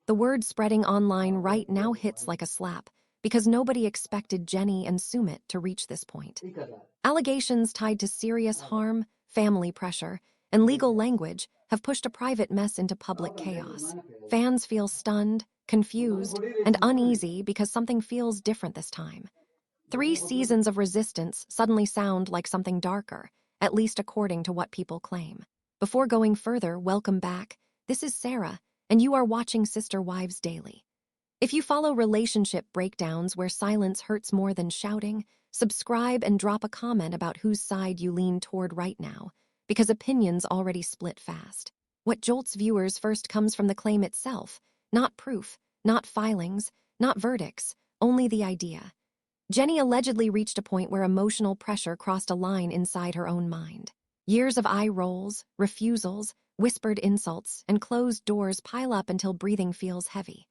The word spreading online right now hits like a slap because nobody expected Jenny and Sumit to reach this point. Allegations tied to serious harm, family pressure, and legal language have pushed a private mess into public chaos. Fans feel stunned, confused, and uneasy because something feels different this time. 3 seasons of resistance suddenly sound like something darker, at least according to what people claim. Before going further, welcome back. This is Sarah, and you are watching Sister Wives Daily. If you follow relationship breakdowns where silence hurts more than shouting, subscribe and drop a comment about whose side you lean toward right now, because opinions already split fast. What jolts viewers first comes from the claim itself, not proof, not filings, not verdicts, only the idea. Jenny allegedly reached a point where emotional pressure crossed a line inside her own mind. Years of eye rolls, refusals, whispered insults, and closed doors pile up until breathing feels heavy.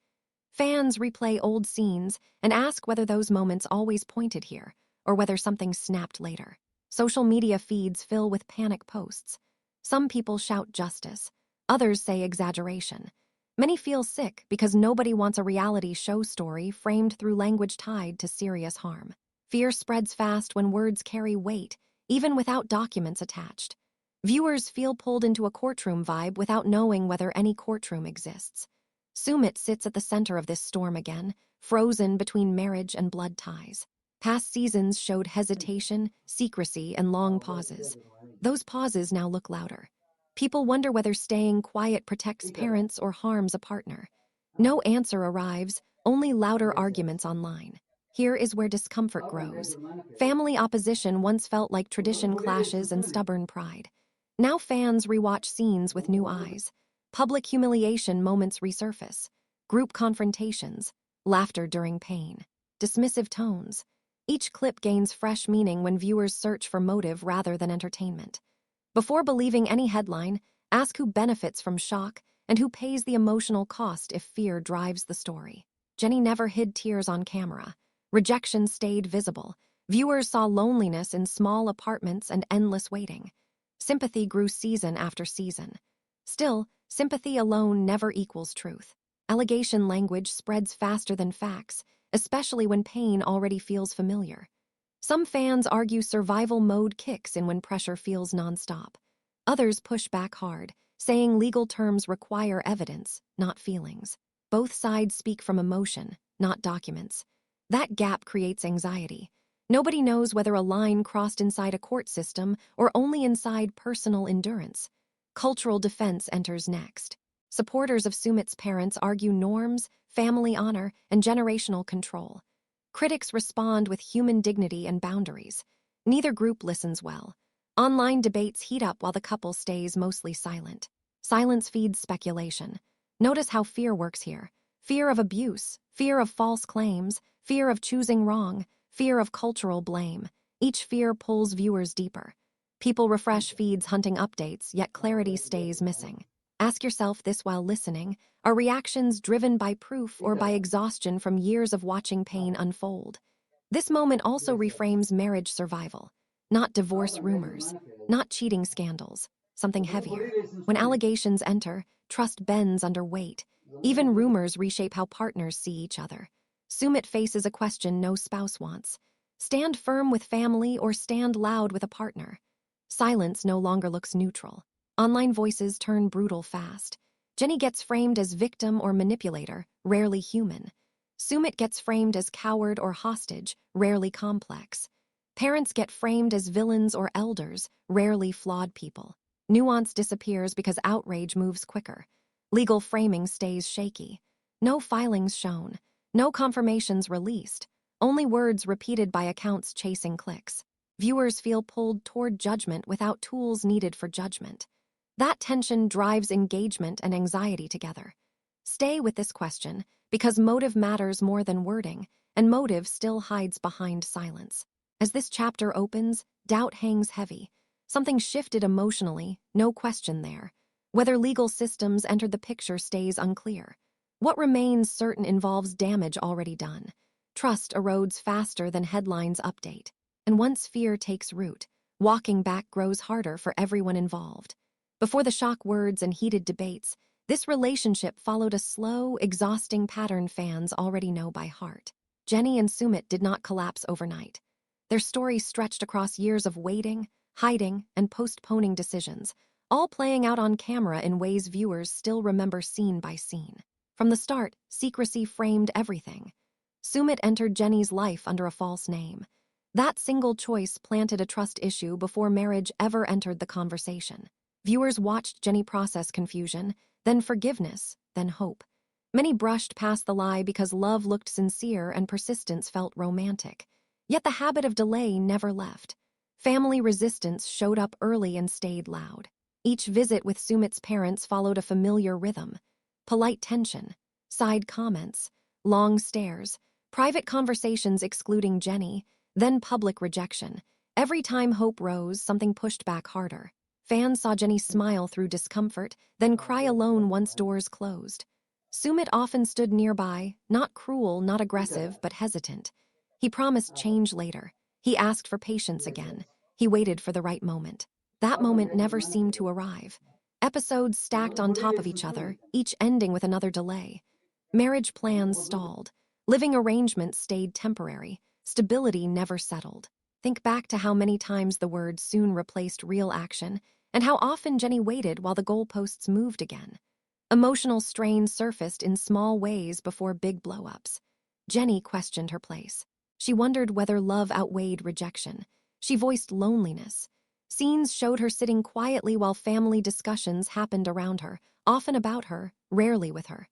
Fans replay old scenes and ask whether those moments always pointed here, or whether something snapped later. Social media feeds fill with panic posts. Some people shout justice, others say exaggeration. Many feel sick because nobody wants a reality show story framed through language tied to serious harm. Fear spreads fast when words carry weight, even without documents attached. Viewers feel pulled into a courtroom vibe without knowing whether any courtroom exists. Sumit sits at the center of this storm again, frozen between marriage and blood ties. Past seasons showed hesitation, secrecy, and long pauses. Those pauses now look louder. People wonder whether staying quiet protects parents or harms a partner. No answer arrives, only louder arguments online. Here is where discomfort grows. Family opposition once felt like tradition clashes and stubborn pride. Now fans rewatch scenes with new eyes. Public humiliation moments resurface. Group confrontations. Laughter during pain. Dismissive tones. Each clip gains fresh meaning when viewers search for motive rather than entertainment. Before believing any headline, ask who benefits from shock and who pays the emotional cost if fear drives the story. Jenny never hid tears on camera. Rejection stayed visible. Viewers saw loneliness in small apartments and endless waiting. Sympathy grew season after season. Still, sympathy alone never equals truth. Allegation language spreads faster than facts, especially when pain already feels familiar. Some fans argue survival mode kicks in when pressure feels nonstop. Others push back hard, saying legal terms require evidence, not feelings. Both sides speak from emotion, not documents. That gap creates anxiety. Nobody knows whether a line crossed inside a court system or only inside personal endurance. Cultural defense enters next. Supporters of Sumit's parents argue norms, family honor, and generational control. Critics respond with human dignity and boundaries. Neither group listens well. Online debates heat up while the couple stays mostly silent. Silence feeds speculation. Notice how fear works here. Fear of abuse, fear of false claims, fear of choosing wrong, fear of cultural blame. Each fear pulls viewers deeper. People refresh feeds hunting updates, yet clarity stays missing. Ask yourself this while listening. Are reactions driven by proof or by exhaustion from years of watching pain unfold? This moment also reframes marriage survival. Not divorce rumors, not cheating scandals, something heavier. When allegations enter, trust bends under weight. Even rumors reshape how partners see each other. Sumit faces a question no spouse wants. Stand firm with family or stand loud with a partner. Silence no longer looks neutral. Online voices turn brutal fast. Jenny gets framed as victim or manipulator, rarely human. Sumit gets framed as coward or hostage, rarely complex. Parents get framed as villains or elders, rarely flawed people. Nuance disappears because outrage moves quicker. Legal framing stays shaky. No filings shown. No confirmations released. Only words repeated by accounts chasing clicks. Viewers feel pulled toward judgment without tools needed for judgment. That tension drives engagement and anxiety together. Stay with this question, because motive matters more than wording, and motive still hides behind silence. As this chapter opens, doubt hangs heavy. Something shifted emotionally, no question there. Whether legal systems entered the picture stays unclear. What remains certain involves damage already done. Trust erodes faster than headlines update. And once fear takes root, walking back grows harder for everyone involved. Before the shock words and heated debates, This relationship followed a slow, exhausting pattern fans already know by heart. Jenny and Sumit did not collapse overnight. Their story stretched across years of waiting, hiding, and postponing decisions, all playing out on camera in ways viewers still remember scene by scene. From the start, secrecy framed everything. Sumit entered Jenny's life under a false name. That single choice planted a trust issue before marriage ever entered the conversation. Viewers watched Jenny process confusion, then forgiveness, then hope. Many brushed past the lie because love looked sincere and persistence felt romantic. Yet the habit of delay never left. Family resistance showed up early and stayed loud. Each visit with Sumit's parents followed a familiar rhythm. Polite tension, side comments, long stares, private conversations excluding Jenny, then public rejection. Every time hope rose, something pushed back harder. Fans saw Jenny smile through discomfort, then cry alone once doors closed. Sumit often stood nearby, not cruel, not aggressive, but hesitant. He promised change later. He asked for patience again. He waited for the right moment. That moment never seemed to arrive. Episodes stacked on top of each other, each ending with another delay. Marriage plans stalled. Living arrangements stayed temporary. Stability never settled. Think back to how many times the word soon replaced real action, and how often Jenny waited while the goalposts moved again. Emotional strain surfaced in small ways before big blow-ups. Jenny questioned her place. She wondered whether love outweighed rejection. She voiced loneliness. Scenes showed her sitting quietly while family discussions happened around her, often about her, rarely with her.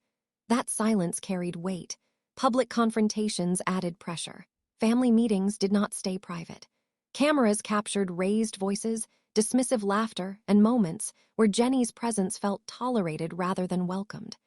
That silence carried weight. Public confrontations added pressure. Family meetings did not stay private. Cameras captured raised voices, dismissive laughter, and moments where Jenny's presence felt tolerated rather than welcomed.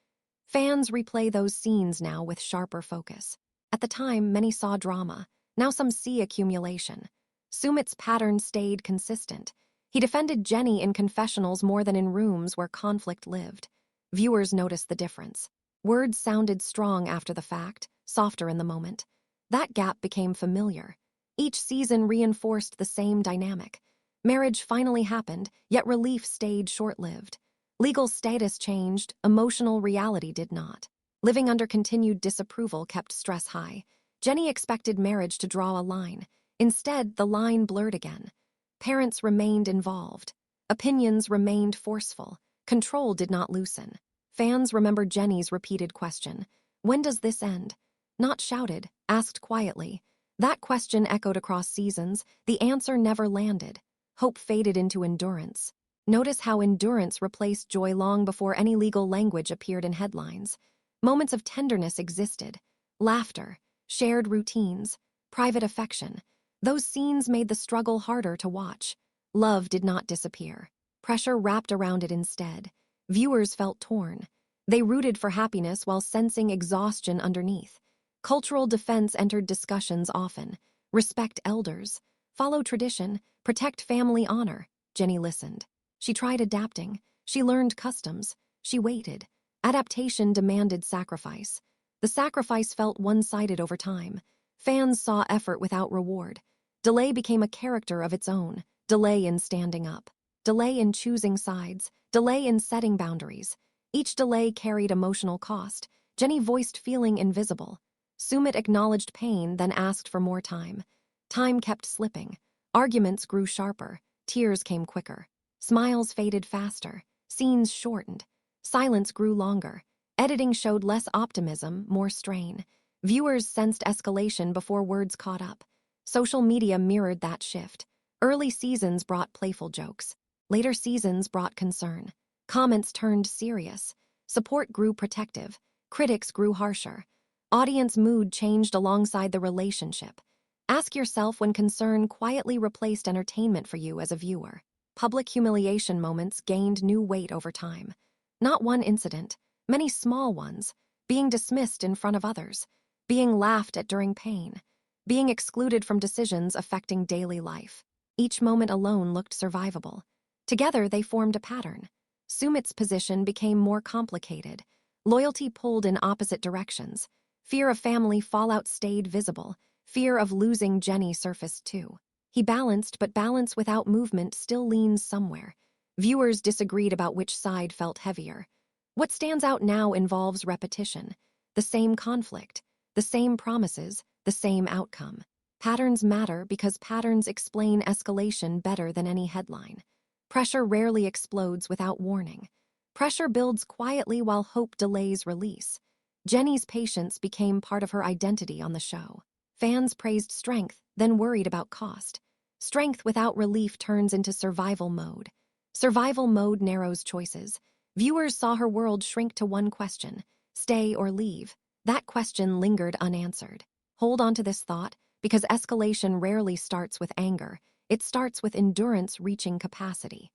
Fans replay those scenes now with sharper focus. At the time, many saw drama. Now some see accumulation. Sumit's pattern stayed consistent. He defended Jenny in confessionals more than in rooms where conflict lived. Viewers noticed the difference. Words sounded strong after the fact, softer in the moment. That gap became familiar. Each season reinforced the same dynamic. Marriage finally happened, yet relief stayed short-lived. Legal status changed, emotional reality did not. Living under continued disapproval kept stress high. Jenny expected marriage to draw a line. Instead, the line blurred again. Parents remained involved. Opinions remained forceful. Control did not loosen. Fans remember Jenny's repeated question, "When does this end?" Not shouted, asked quietly. That question echoed across seasons. The answer never landed. Hope faded into endurance. Notice how endurance replaced joy long before any legal language appeared in headlines. Moments of tenderness existed. Laughter, shared routines, private affection. Those scenes made the struggle harder to watch. Love did not disappear. Pressure wrapped around it instead. Viewers felt torn. They rooted for happiness while sensing exhaustion underneath. Cultural defense entered discussions often. Respect elders. Follow tradition. Protect family honor. Jenny listened. She tried adapting. She learned customs. She waited. Adaptation demanded sacrifice. The sacrifice felt one-sided over time. Fans saw effort without reward. Delay became a character of its own. Delay in standing up. Delay in choosing sides. Delay in setting boundaries. Each delay carried emotional cost. Jenny voiced feeling invisible. Sumit acknowledged pain, then asked for more time. Time kept slipping. Arguments grew sharper. Tears came quicker. Smiles faded faster. Scenes shortened. Silence grew longer. Editing showed less optimism, more strain. Viewers sensed escalation before words caught up. Social media mirrored that shift. Early seasons brought playful jokes. Later seasons brought concern. Comments turned serious. Support grew protective. Critics grew harsher. Audience mood changed alongside the relationship. Ask yourself when concern quietly replaced entertainment for you as a viewer. Public humiliation moments gained new weight over time. Not one incident, many small ones, being dismissed in front of others, being laughed at during pain, being excluded from decisions affecting daily life. Each moment alone looked survivable. Together, they formed a pattern. Sumit's position became more complicated. Loyalty pulled in opposite directions. Fear of family fallout stayed visible. Fear of losing Jenny surfaced too. He balanced, but balance without movement still leans somewhere. Viewers disagreed about which side felt heavier. What stands out now involves repetition, the same conflict, the same promises, the same outcome. Patterns matter because patterns explain escalation better than any headline. Pressure rarely explodes without warning. Pressure builds quietly while hope delays release. Jenny's patience became part of her identity on the show. Fans praised strength, then worried about cost. Strength without relief turns into survival mode. Survival mode narrows choices. Viewers saw her world shrink to one question: stay or leave. That question lingered unanswered. Hold on to this thought, because escalation rarely starts with anger. It starts with endurance reaching capacity.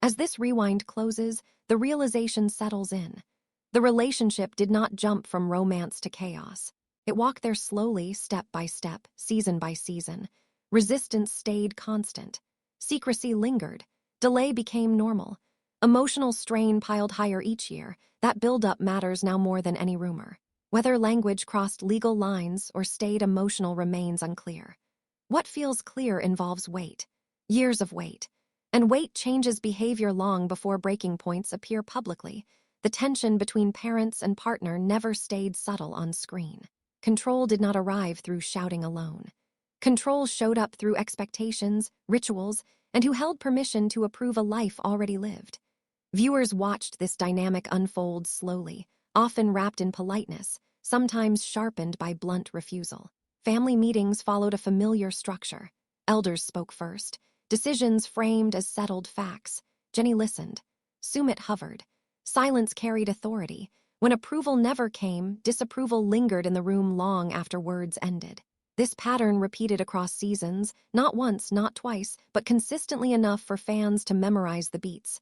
As this rewind closes, the realization settles in. The relationship did not jump from romance to chaos. It walked there slowly, step by step, season by season. Resistance stayed constant. Secrecy lingered. Delay became normal. Emotional strain piled higher each year. That buildup matters now more than any rumor. Whether language crossed legal lines or stayed emotional remains unclear. What feels clear involves wait. Years of wait. And wait changes behavior long before breaking points appear publicly. The tension between parents and partner never stayed subtle on screen. Control did not arrive through shouting alone. Control showed up through expectations, rituals, and who held permission to approve a life already lived. Viewers watched this dynamic unfold slowly, often wrapped in politeness, sometimes sharpened by blunt refusal. Family meetings followed a familiar structure. Elders spoke first, decisions framed as settled facts. Jenny listened. Sumit hovered. Silence carried authority. When approval never came, disapproval lingered in the room long after words ended. This pattern repeated across seasons, not once, not twice, but consistently enough for fans to memorize the beats.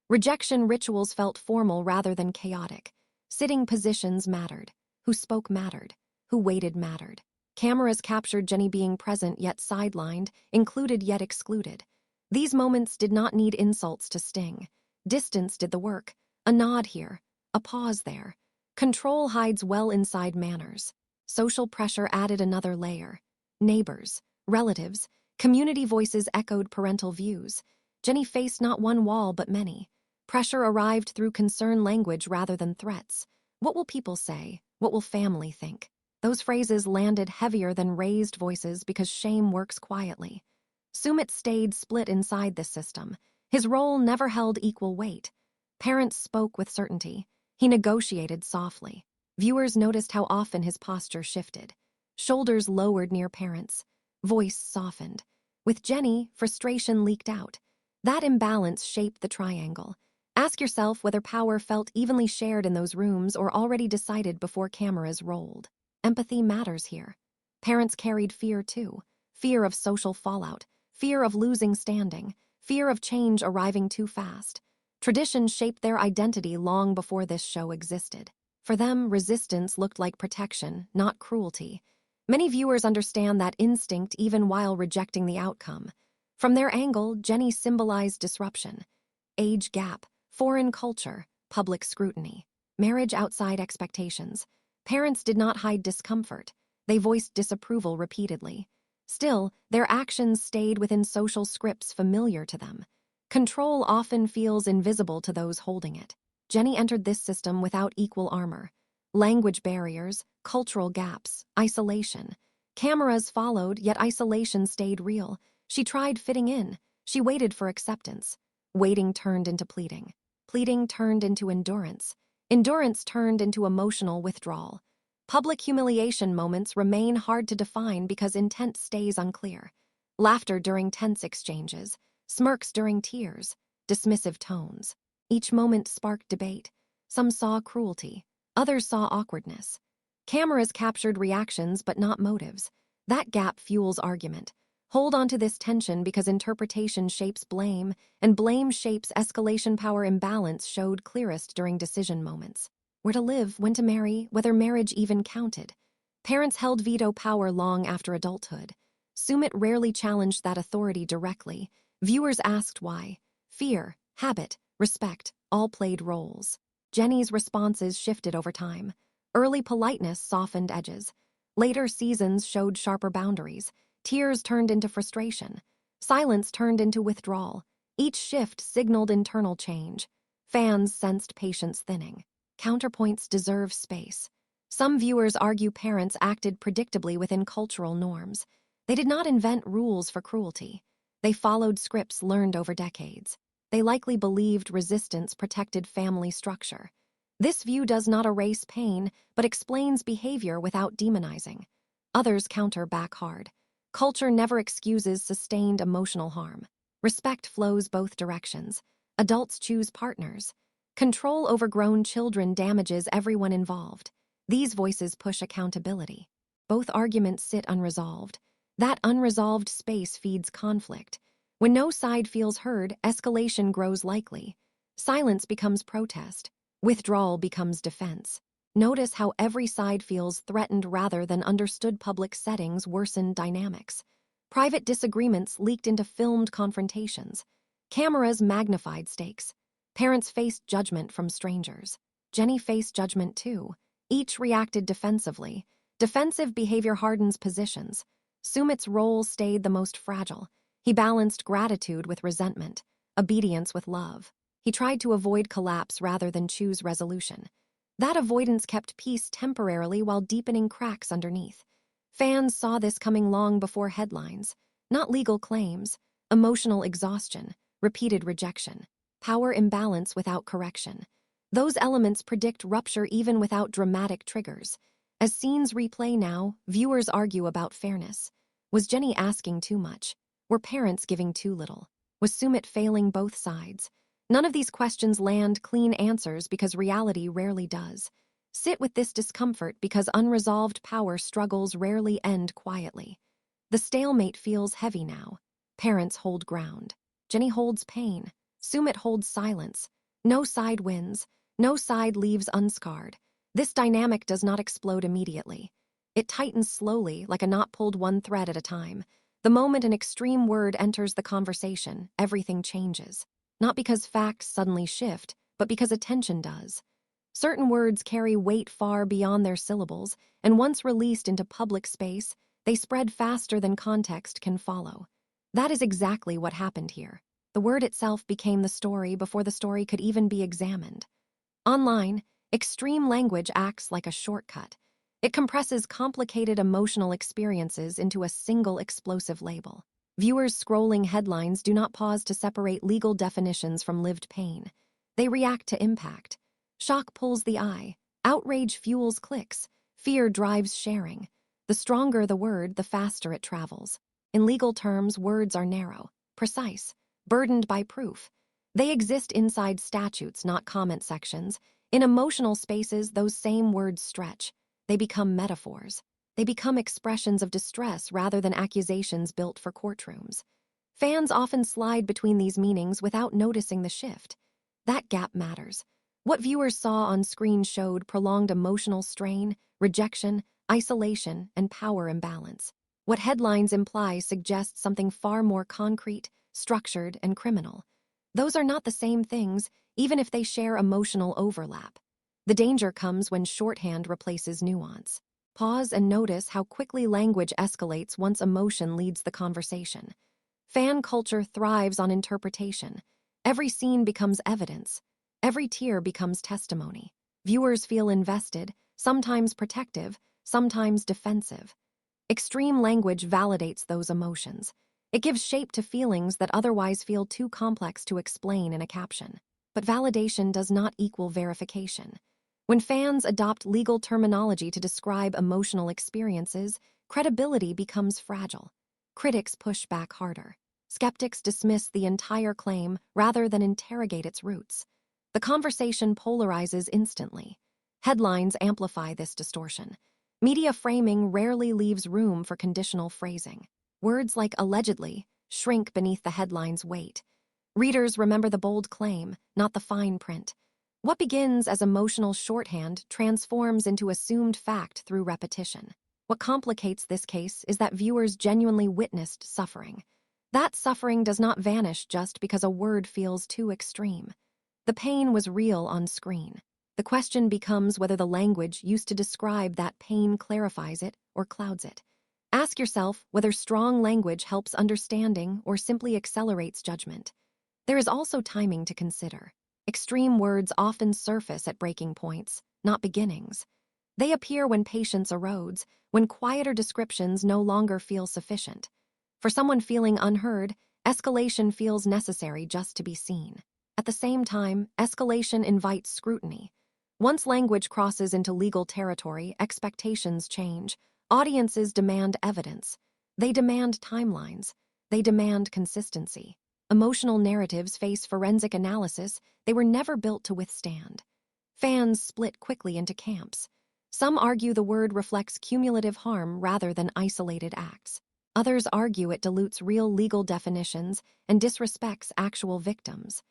Rejection rituals felt formal rather than chaotic. Sitting positions mattered. Who spoke mattered. Who waited mattered. Cameras captured Jenny being present yet sidelined, included yet excluded. These moments did not need insults to sting. Distance did the work. A nod here, a pause there. Control hides well inside manners. Social pressure added another layer. Neighbors, relatives, community voices echoed parental views. Jenny faced not one wall but many. Pressure arrived through concern language rather than threats. What will people say? What will family think? Those phrases landed heavier than raised voices because shame works quietly. Sumit stayed split inside this system. His role never held equal weight. Parents spoke with certainty. He negotiated softly. Viewers noticed how often his posture shifted. Shoulders lowered near parents. Voice softened. With Jenny, frustration leaked out. That imbalance shaped the triangle. Ask yourself whether power felt evenly shared in those rooms or already decided before cameras rolled. Empathy matters here. Parents carried fear too. Fear of social fallout. Fear of losing standing. Fear of change arriving too fast. Tradition shaped their identity long before this show existed. For them, resistance looked like protection, not cruelty. Many viewers understand that instinct even while rejecting the outcome. From their angle, Jenny symbolized disruption. Age gap, foreign culture, public scrutiny, marriage outside expectations. Parents did not hide discomfort. They voiced disapproval repeatedly. Still, their actions stayed within social scripts familiar to them. Control often feels invisible to those holding it. Jenny entered this system without equal armor. Language barriers, cultural gaps, isolation. Cameras followed, yet isolation stayed real. She tried fitting in. She waited for acceptance. Waiting turned into pleading. Pleading turned into endurance. Endurance turned into emotional withdrawal. Public humiliation moments remain hard to define because intent stays unclear. Laughter during tense exchanges, smirks during tears, dismissive tones. Each moment sparked debate. Some saw cruelty, others saw awkwardness. Cameras captured reactions but not motives. That gap fuels argument. Hold on to this tension because interpretation shapes blame, and blame shapes escalation. Power imbalance showed clearest during decision moments. Where to live, when to marry, whether marriage even counted. Parents held veto power long after adulthood. Sumit rarely challenged that authority directly. Viewers asked why. Fear, habit, respect, all played roles. Jenny's responses shifted over time. Early politeness softened edges. Later seasons showed sharper boundaries. Tears turned into frustration. Silence turned into withdrawal. Each shift signaled internal change. Fans sensed patience thinning. Counterpoints deserve space. Some viewers argue parents acted predictably within cultural norms. They did not invent rules for cruelty. They followed scripts learned over decades. They likely believed resistance protected family structure. This view does not erase pain, but explains behavior without demonizing. Others counter back hard. Culture never excuses sustained emotional harm. Respect flows both directions. Adults choose partners. Control over grown children damages everyone involved. These voices push accountability. Both arguments sit unresolved. That unresolved space feeds conflict. When no side feels heard, escalation grows likely. Silence becomes protest. Withdrawal becomes defense. Notice how every side feels threatened rather than understood. Public settings worsen dynamics. Private disagreements leaked into filmed confrontations. Cameras magnified stakes. Parents faced judgment from strangers. Jenny faced judgment too. Each reacted defensively. Defensive behavior hardens positions. Sumit's role stayed the most fragile. He balanced gratitude with resentment, obedience with love. He tried to avoid collapse rather than choose resolution. That avoidance kept peace temporarily while deepening cracks underneath. Fans saw this coming long before headlines. Not legal claims, emotional exhaustion, repeated rejection, power imbalance without correction. Those elements predict rupture even without dramatic triggers. As scenes replay now, viewers argue about fairness. Was Jenny asking too much? Were parents giving too little? Was Sumit failing both sides? None of these questions land clean answers because reality rarely does. Sit with this discomfort because unresolved power struggles rarely end quietly. The stalemate feels heavy now. Parents hold ground. Jenny holds pain. Sumit holds silence. No side wins. No side leaves unscarred. This dynamic does not explode immediately. It tightens slowly, like a knot pulled one thread at a time. The moment an extreme word enters the conversation, everything changes. Not because facts suddenly shift, but because attention does. Certain words carry weight far beyond their syllables, and once released into public space, they spread faster than context can follow. That is exactly what happened here. The word itself became the story before the story could even be examined. Online, extreme language acts like a shortcut. It compresses complicated emotional experiences into a single explosive label. Viewers scrolling headlines do not pause to separate legal definitions from lived pain. They react to impact. Shock pulls the eye. Outrage fuels clicks. Fear drives sharing. The stronger the word, the faster it travels. In legal terms, words are narrow, precise, burdened by proof. They exist inside statutes, not comment sections. In emotional spaces, those same words stretch. They become metaphors. They become expressions of distress rather than accusations built for courtrooms. Fans often slide between these meanings without noticing the shift. That gap matters. What viewers saw on screen showed prolonged emotional strain, rejection, isolation, and power imbalance. What headlines imply suggests something far more concrete, structured, and criminal. Those are not the same things, even if they share emotional overlap. The danger comes when shorthand replaces nuance. Pause and notice how quickly language escalates once emotion leads the conversation. Fan culture thrives on interpretation. Every scene becomes evidence. Every tear becomes testimony. Viewers feel invested, sometimes protective, sometimes defensive. Extreme language validates those emotions. It gives shape to feelings that otherwise feel too complex to explain in a caption. But validation does not equal verification. When fans adopt legal terminology to describe emotional experiences, credibility becomes fragile. Critics push back harder. Skeptics dismiss the entire claim rather than interrogate its roots. The conversation polarizes instantly. Headlines amplify this distortion. Media framing rarely leaves room for conditional phrasing. Words like allegedly shrink beneath the headline's weight. Readers remember the bold claim, not the fine print. What begins as emotional shorthand transforms into assumed fact through repetition. What complicates this case is that viewers genuinely witnessed suffering. That suffering does not vanish just because a word feels too extreme. The pain was real on screen. The question becomes whether the language used to describe that pain clarifies it or clouds it. Ask yourself whether strong language helps understanding or simply accelerates judgment. There is also timing to consider. Extreme words often surface at breaking points, not beginnings. They appear when patience erodes, when quieter descriptions no longer feel sufficient. For someone feeling unheard, escalation feels necessary just to be seen. At the same time, escalation invites scrutiny. Once language crosses into legal territory, expectations change. Audiences demand evidence. They demand timelines. They demand consistency. Emotional narratives face forensic analysis they were never built to withstand. Fans split quickly into camps. Some argue the word reflects cumulative harm rather than isolated acts. Others argue it dilutes real legal definitions and disrespects actual victims.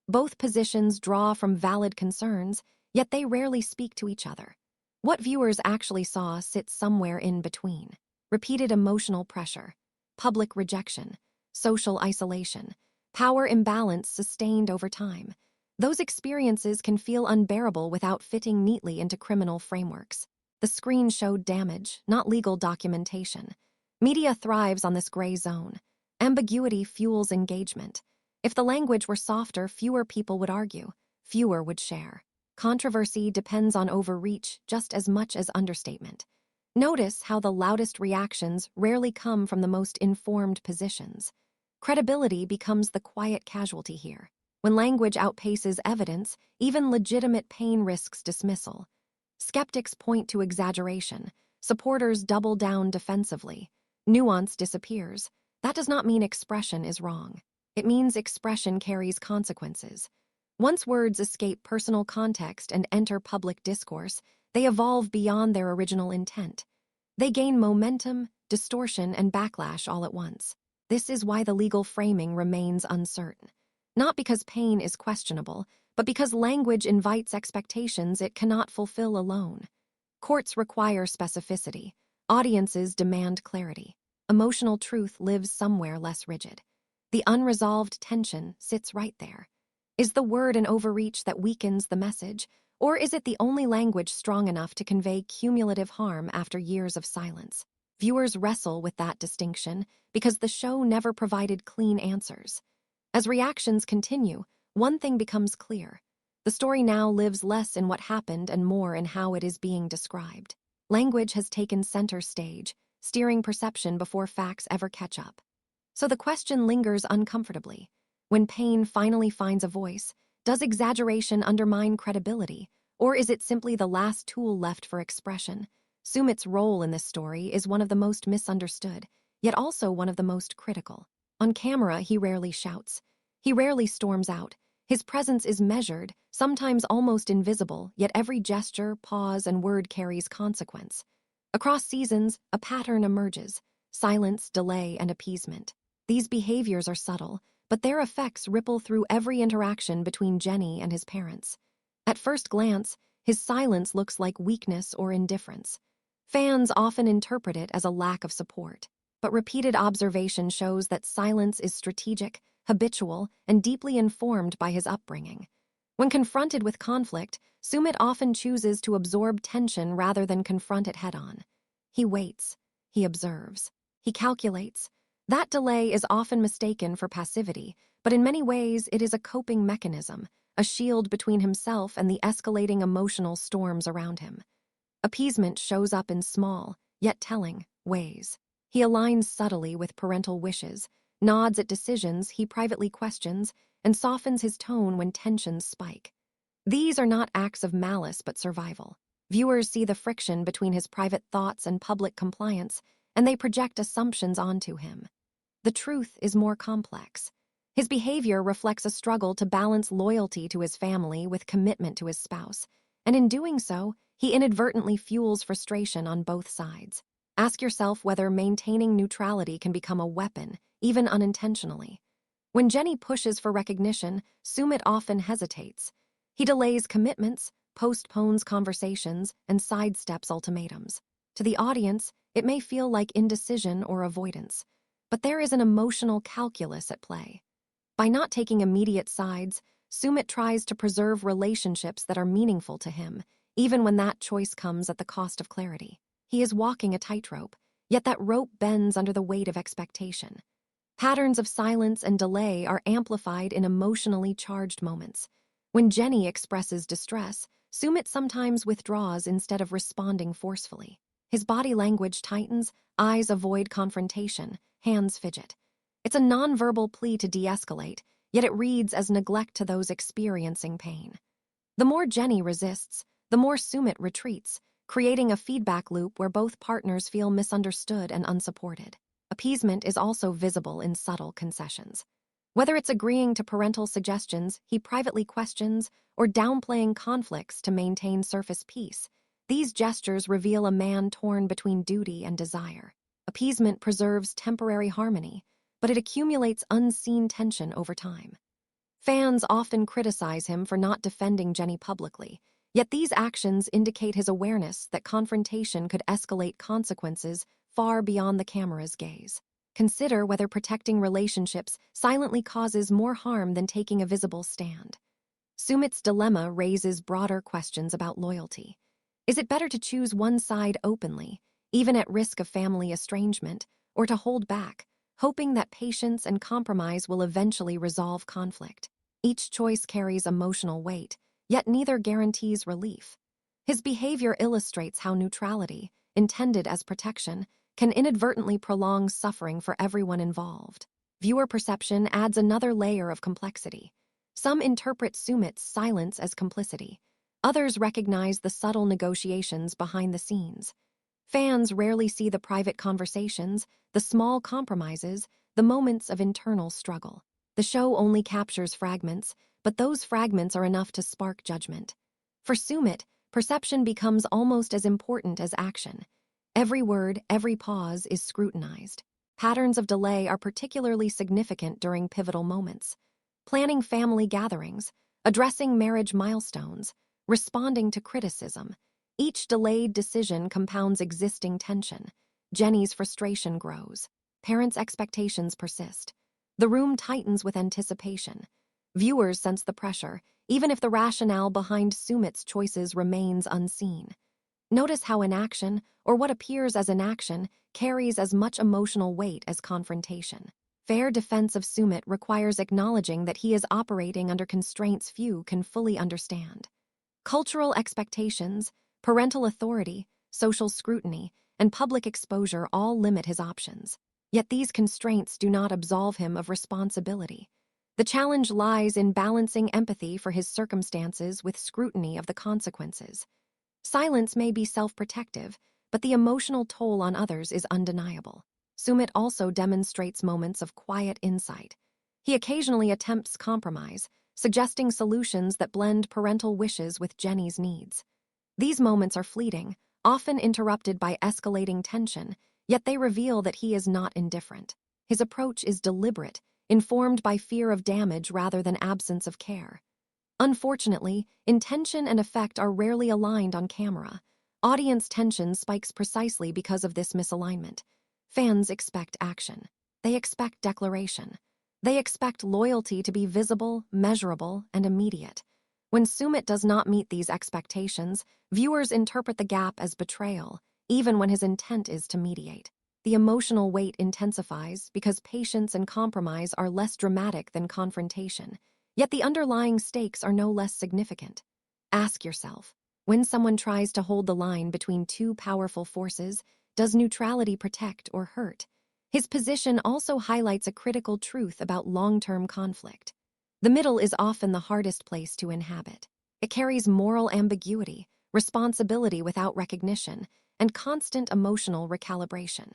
Both positions draw from valid concerns, yet they rarely speak to each other. What viewers actually saw sits somewhere in between. Repeated emotional pressure, public rejection, social isolation, power imbalance sustained over time. Those experiences can feel unbearable without fitting neatly into criminal frameworks. The screen showed damage, not legal documentation. Media thrives on this gray zone. Ambiguity fuels engagement. If the language were softer, fewer people would argue, fewer would share. Controversy depends on overreach just as much as understatement. Notice how the loudest reactions rarely come from the most informed positions. Credibility becomes the quiet casualty here. When language outpaces evidence, even legitimate pain risks dismissal. Skeptics point to exaggeration. Supporters double down defensively. Nuance disappears. That does not mean expression is wrong. It means expression carries consequences. Once words escape personal context and enter public discourse, they evolve beyond their original intent. They gain momentum, distortion, and backlash all at once. This is why the legal framing remains uncertain. Not because pain is questionable, but because language invites expectations it cannot fulfill alone. Courts require specificity. Audiences demand clarity. Emotional truth lives somewhere less rigid. The unresolved tension sits right there. Is the word an overreach that weakens the message, or is it the only language strong enough to convey cumulative harm after years of silence? Viewers wrestle with that distinction because the show never provided clean answers. As reactions continue, one thing becomes clear. The story now lives less in what happened and more in how it is being described. Language has taken center stage, steering perception before facts ever catch up. So the question lingers uncomfortably. When pain finally finds a voice, does exaggeration undermine credibility, or is it simply the last tool left for expression? Sumit's role in this story is one of the most misunderstood, yet also one of the most critical. On camera, he rarely shouts. He rarely storms out. His presence is measured, sometimes almost invisible, yet every gesture, pause, and word carries consequence. Across seasons, a pattern emerges: silence, delay, and appeasement. These behaviors are subtle, but their effects ripple through every interaction between Jenny and his parents. At first glance, his silence looks like weakness or indifference. Fans often interpret it as a lack of support, but repeated observation shows that silence is strategic, habitual, and deeply informed by his upbringing. When confronted with conflict, Sumit often chooses to absorb tension rather than confront it head-on. He waits, he observes, he calculates. That delay is often mistaken for passivity, but in many ways it is a coping mechanism, a shield between himself and the escalating emotional storms around him. Appeasement shows up in small, yet telling, ways. He aligns subtly with parental wishes, nods at decisions he privately questions, and softens his tone when tensions spike. These are not acts of malice but survival. Viewers see the friction between his private thoughts and public compliance, and they project assumptions onto him. The truth is more complex. His behavior reflects a struggle to balance loyalty to his family with commitment to his spouse, and in doing so, he inadvertently fuels frustration on both sides. Ask yourself whether maintaining neutrality can become a weapon, even unintentionally. When Jenny pushes for recognition, Sumit often hesitates. He delays commitments, postpones conversations, and sidesteps ultimatums. To the audience, it may feel like indecision or avoidance, but there is an emotional calculus at play. By not taking immediate sides, Sumit tries to preserve relationships that are meaningful to him, even when that choice comes at the cost of clarity. He is walking a tightrope, yet that rope bends under the weight of expectation. Patterns of silence and delay are amplified in emotionally charged moments. When Jenny expresses distress, Sumit sometimes withdraws instead of responding forcefully. His body language tightens, eyes avoid confrontation, hands fidget. It's a nonverbal plea to de-escalate, yet it reads as neglect to those experiencing pain. The more Jenny resists, the more Sumit retreats, creating a feedback loop where both partners feel misunderstood and unsupported. Appeasement is also visible in subtle concessions. Whether it's agreeing to parental suggestions he privately questions or downplaying conflicts to maintain surface peace, these gestures reveal a man torn between duty and desire. Appeasement preserves temporary harmony, but it accumulates unseen tension over time. Fans often criticize him for not defending Jenny publicly, yet these actions indicate his awareness that confrontation could escalate consequences far beyond the camera's gaze. Consider whether protecting relationships silently causes more harm than taking a visible stand. Sumit's dilemma raises broader questions about loyalty. Is it better to choose one side openly, even at risk of family estrangement, or to hold back, hoping that patience and compromise will eventually resolve conflict? Each choice carries emotional weight, yet neither guarantees relief. His behavior illustrates how neutrality, intended as protection, can inadvertently prolong suffering for everyone involved. Viewer perception adds another layer of complexity. Some interpret Sumit's silence as complicity. Others recognize the subtle negotiations behind the scenes. Fans rarely see the private conversations, the small compromises, the moments of internal struggle. The show only captures fragments, but those fragments are enough to spark judgment. For Sumit, perception becomes almost as important as action. Every word, every pause is scrutinized. Patterns of delay are particularly significant during pivotal moments. Planning family gatherings, addressing marriage milestones, responding to criticism. Each delayed decision compounds existing tension. Jenny's frustration grows. Parents' expectations persist. The room tightens with anticipation. Viewers sense the pressure, even if the rationale behind Sumit's choices remains unseen. Notice how inaction, or what appears as inaction, carries as much emotional weight as confrontation. Fair defense of Sumit requires acknowledging that he is operating under constraints few can fully understand. Cultural expectations, parental authority, social scrutiny, and public exposure all limit his options. Yet these constraints do not absolve him of responsibility. The challenge lies in balancing empathy for his circumstances with scrutiny of the consequences. Silence may be self-protective, but the emotional toll on others is undeniable. Sumit also demonstrates moments of quiet insight. He occasionally attempts compromise, suggesting solutions that blend parental wishes with Jenny's needs. These moments are fleeting, often interrupted by escalating tension, yet they reveal that he is not indifferent. His approach is deliberate, informed by fear of damage rather than absence of care. Unfortunately, intention and effect are rarely aligned on camera. Audience tension spikes precisely because of this misalignment. Fans expect action. They expect declaration. They expect loyalty to be visible, measurable, and immediate. When Sumit does not meet these expectations, viewers interpret the gap as betrayal, even when his intent is to mediate. The emotional weight intensifies because patience and compromise are less dramatic than confrontation. Yet the underlying stakes are no less significant. Ask yourself, when someone tries to hold the line between two powerful forces, does neutrality protect or hurt? His position also highlights a critical truth about long-term conflict. The middle is often the hardest place to inhabit. It carries moral ambiguity, responsibility without recognition, and constant emotional recalibration.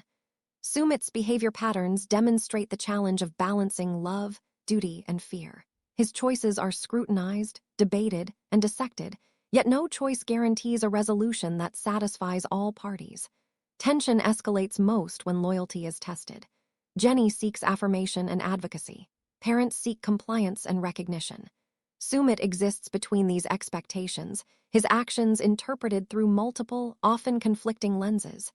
Sumit's behavior patterns demonstrate the challenge of balancing love, duty, and fear. His choices are scrutinized, debated, and dissected, yet no choice guarantees a resolution that satisfies all parties. Tension escalates most when loyalty is tested. Jenny seeks affirmation and advocacy. Parents seek compliance and recognition. Sumit exists between these expectations, his actions interpreted through multiple, often conflicting lenses.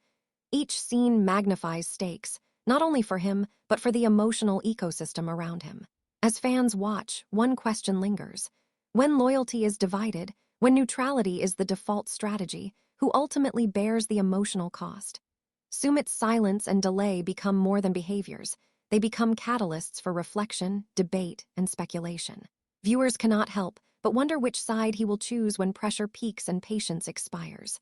Each scene magnifies stakes, not only for him, but for the emotional ecosystem around him. As fans watch, one question lingers. When loyalty is divided, when neutrality is the default strategy, who ultimately bears the emotional cost? Sumit's silence and delay become more than behaviors. They become catalysts for reflection, debate, and speculation. Viewers cannot help but wonder which side he will choose when pressure peaks and patience expires.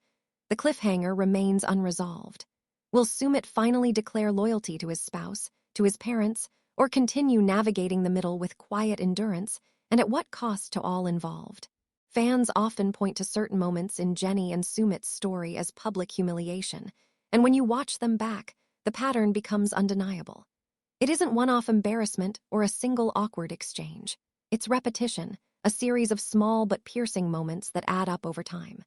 The cliffhanger remains unresolved. Will Sumit finally declare loyalty to his spouse, to his parents, or continue navigating the middle with quiet endurance, and at what cost to all involved? Fans often point to certain moments in Jenny and Sumit's story as public humiliation, and when you watch them back, the pattern becomes undeniable. It isn't one-off embarrassment or a single awkward exchange. It's repetition, a series of small but piercing moments that add up over time.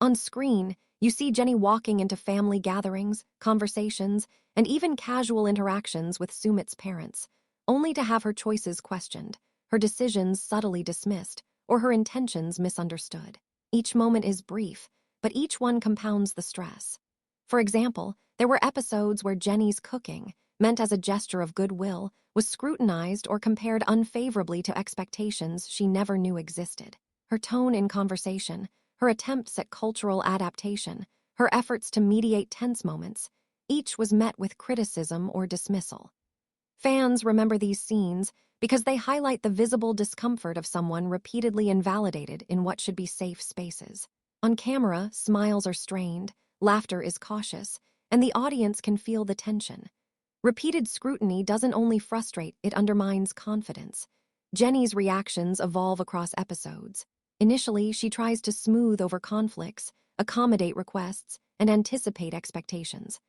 On screen, you see Jenny walking into family gatherings, conversations, and even casual interactions with Sumit's parents, only to have her choices questioned, her decisions subtly dismissed, or her intentions misunderstood. Each moment is brief, but each one compounds the stress. For example, there were episodes where Jenny's cooking, meant as a gesture of goodwill, was scrutinized or compared unfavorably to expectations she never knew existed. Her tone in conversation, her attempts at cultural adaptation, her efforts to mediate tense moments, each was met with criticism or dismissal. Fans remember these scenes because they highlight the visible discomfort of someone repeatedly invalidated in what should be safe spaces. On camera, smiles are strained, laughter is cautious, and the audience can feel the tension. Repeated scrutiny doesn't only frustrate, it undermines confidence. Jenny's reactions evolve across episodes. Initially, she tries to smooth over conflicts, accommodate requests, and anticipate expectations.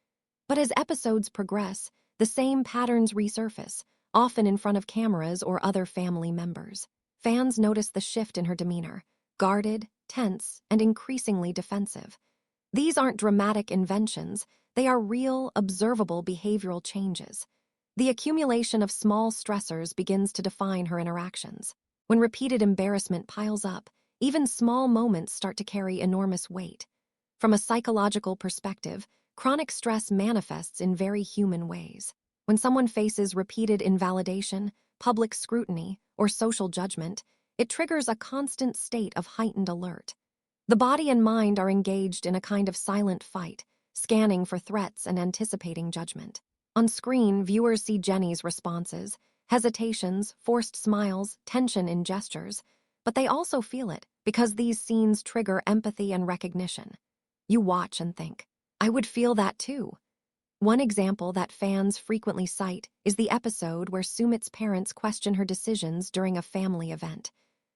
But as episodes progress, the same patterns resurface, often in front of cameras or other family members. Fans notice the shift in her demeanor, guarded, tense, and increasingly defensive. These aren't dramatic inventions, they are real, observable behavioral changes. The accumulation of small stressors begins to define her interactions. When repeated embarrassment piles up, even small moments start to carry enormous weight. From a psychological perspective, chronic stress manifests in very human ways. When someone faces repeated invalidation, public scrutiny, or social judgment, it triggers a constant state of heightened alert. The body and mind are engaged in a kind of silent fight, scanning for threats and anticipating judgment. On screen, viewers see Jenny's responses, hesitations, forced smiles, tension in gestures, but they also feel it because these scenes trigger empathy and recognition. You watch and think, I would feel that too. One example that fans frequently cite is the episode where Sumit's parents question her decisions during a family event.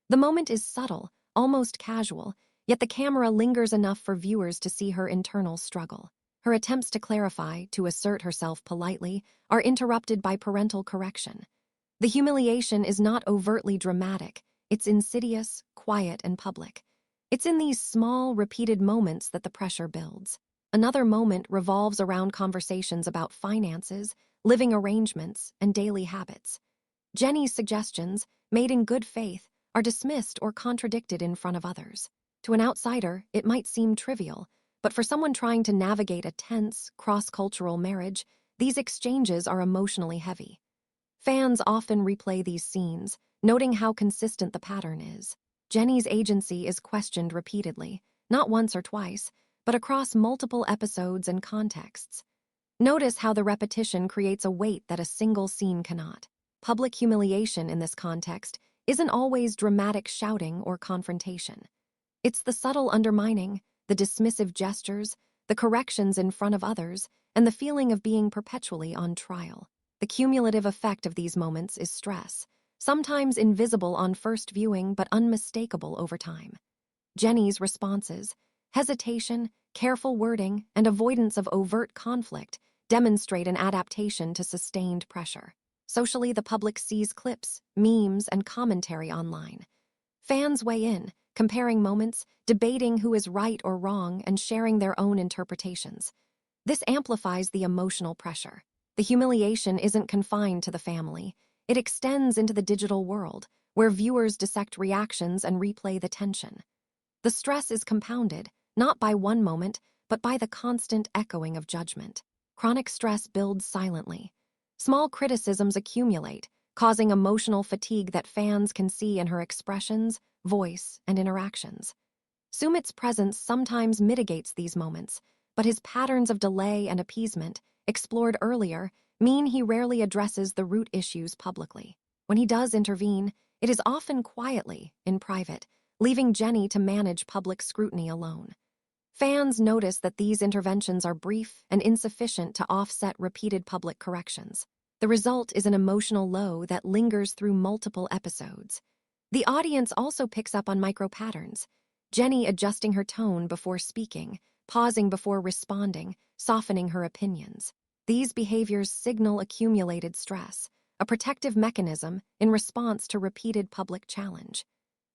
The moment is subtle, almost casual, yet the camera lingers enough for viewers to see her internal struggle. Her attempts to clarify, to assert herself politely, are interrupted by parental correction. The humiliation is not overtly dramatic, it's insidious, quiet, and public. It's in these small, repeated moments that the pressure builds. Another moment revolves around conversations about finances, living arrangements, and daily habits. Jenny's suggestions, made in good faith, are dismissed or contradicted in front of others. To an outsider, it might seem trivial, but for someone trying to navigate a tense, cross-cultural marriage, these exchanges are emotionally heavy. Fans often replay these scenes, noting how consistent the pattern is. Jenny's agency is questioned repeatedly, not once or twice, but across multiple episodes and contexts. Notice how the repetition creates a weight that a single scene cannot. Public humiliation in this context isn't always dramatic shouting or confrontation. It's the subtle undermining, the dismissive gestures, the corrections in front of others, and the feeling of being perpetually on trial. The cumulative effect of these moments is stress, sometimes invisible on first viewing but unmistakable over time. Jenny's responses, hesitation, careful wording, and avoidance of overt conflict demonstrate an adaptation to sustained pressure. Socially, the public sees clips, memes, and commentary online. Fans weigh in, comparing moments, debating who is right or wrong, and sharing their own interpretations. This amplifies the emotional pressure. The humiliation isn't confined to the family. It extends into the digital world, where viewers dissect reactions and replay the tension. The stress is compounded, not by one moment, but by the constant echoing of judgment. Chronic stress builds silently. Small criticisms accumulate, causing emotional fatigue that fans can see in her expressions, voice, and interactions. Sumit's presence sometimes mitigates these moments, but his patterns of delay and appeasement, explored earlier, mean he rarely addresses the root issues publicly. When he does intervene, It is often quietly, in private, leaving Jenny to manage public scrutiny alone. Fans notice that these interventions are brief and insufficient to offset repeated public corrections. The result is an emotional low that lingers through multiple episodes. The audience also picks up on micro-patterns. Jenny adjusting her tone before speaking, pausing before responding, softening her opinions. These behaviors signal accumulated stress, a protective mechanism in response to repeated public challenge.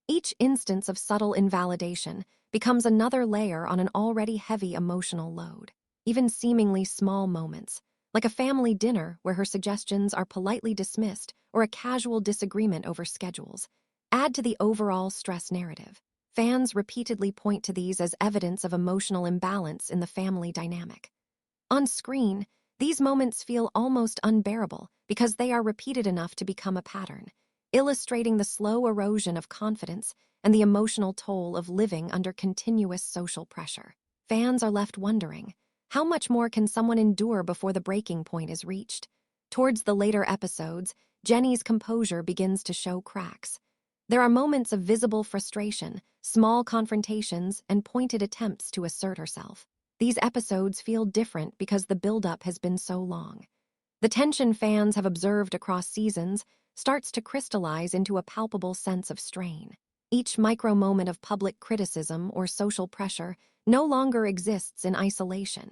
Each instance of subtle invalidation becomes another layer on an already heavy emotional load. Even seemingly small moments, like a family dinner where her suggestions are politely dismissed or a casual disagreement over schedules, add to the overall stress narrative. Fans repeatedly point to these as evidence of emotional imbalance in the family dynamic. On screen, these moments feel almost unbearable because they are repeated enough to become a pattern, illustrating the slow erosion of confidence and the emotional toll of living under continuous social pressure. Fans are left wondering, how much more can someone endure before the breaking point is reached? Towards the later episodes, Jenny's composure begins to show cracks. There are moments of visible frustration, small confrontations, and pointed attempts to assert herself. These episodes feel different because the buildup has been so long. The tension fans have observed across seasons starts to crystallize into a palpable sense of strain. Each micro-moment of public criticism or social pressure no longer exists in isolation.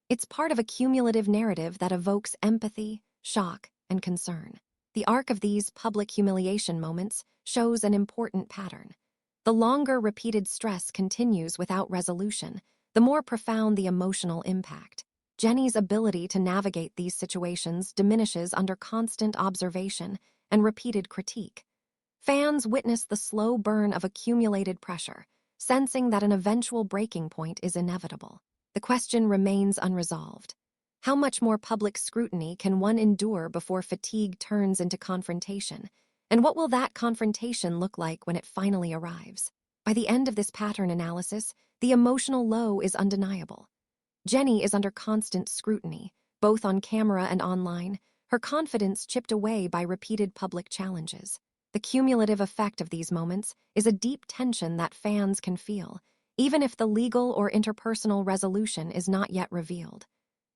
It's part of a cumulative narrative that evokes empathy, shock, and concern. The arc of these public humiliation moments shows an important pattern. The longer repeated stress continues without resolution, the more profound the emotional impact. Jenny's ability to navigate these situations diminishes under constant observation and repeated critique. Fans witness the slow burn of accumulated pressure, sensing that an eventual breaking point is inevitable. The question remains unresolved. How much more public scrutiny can one endure before fatigue turns into confrontation? And what will that confrontation look like when it finally arrives? By the end of this pattern analysis, the emotional low is undeniable. Jenny is under constant scrutiny, both on camera and online, her confidence chipped away by repeated public challenges. The cumulative effect of these moments is a deep tension that fans can feel, even if the legal or interpersonal resolution is not yet revealed.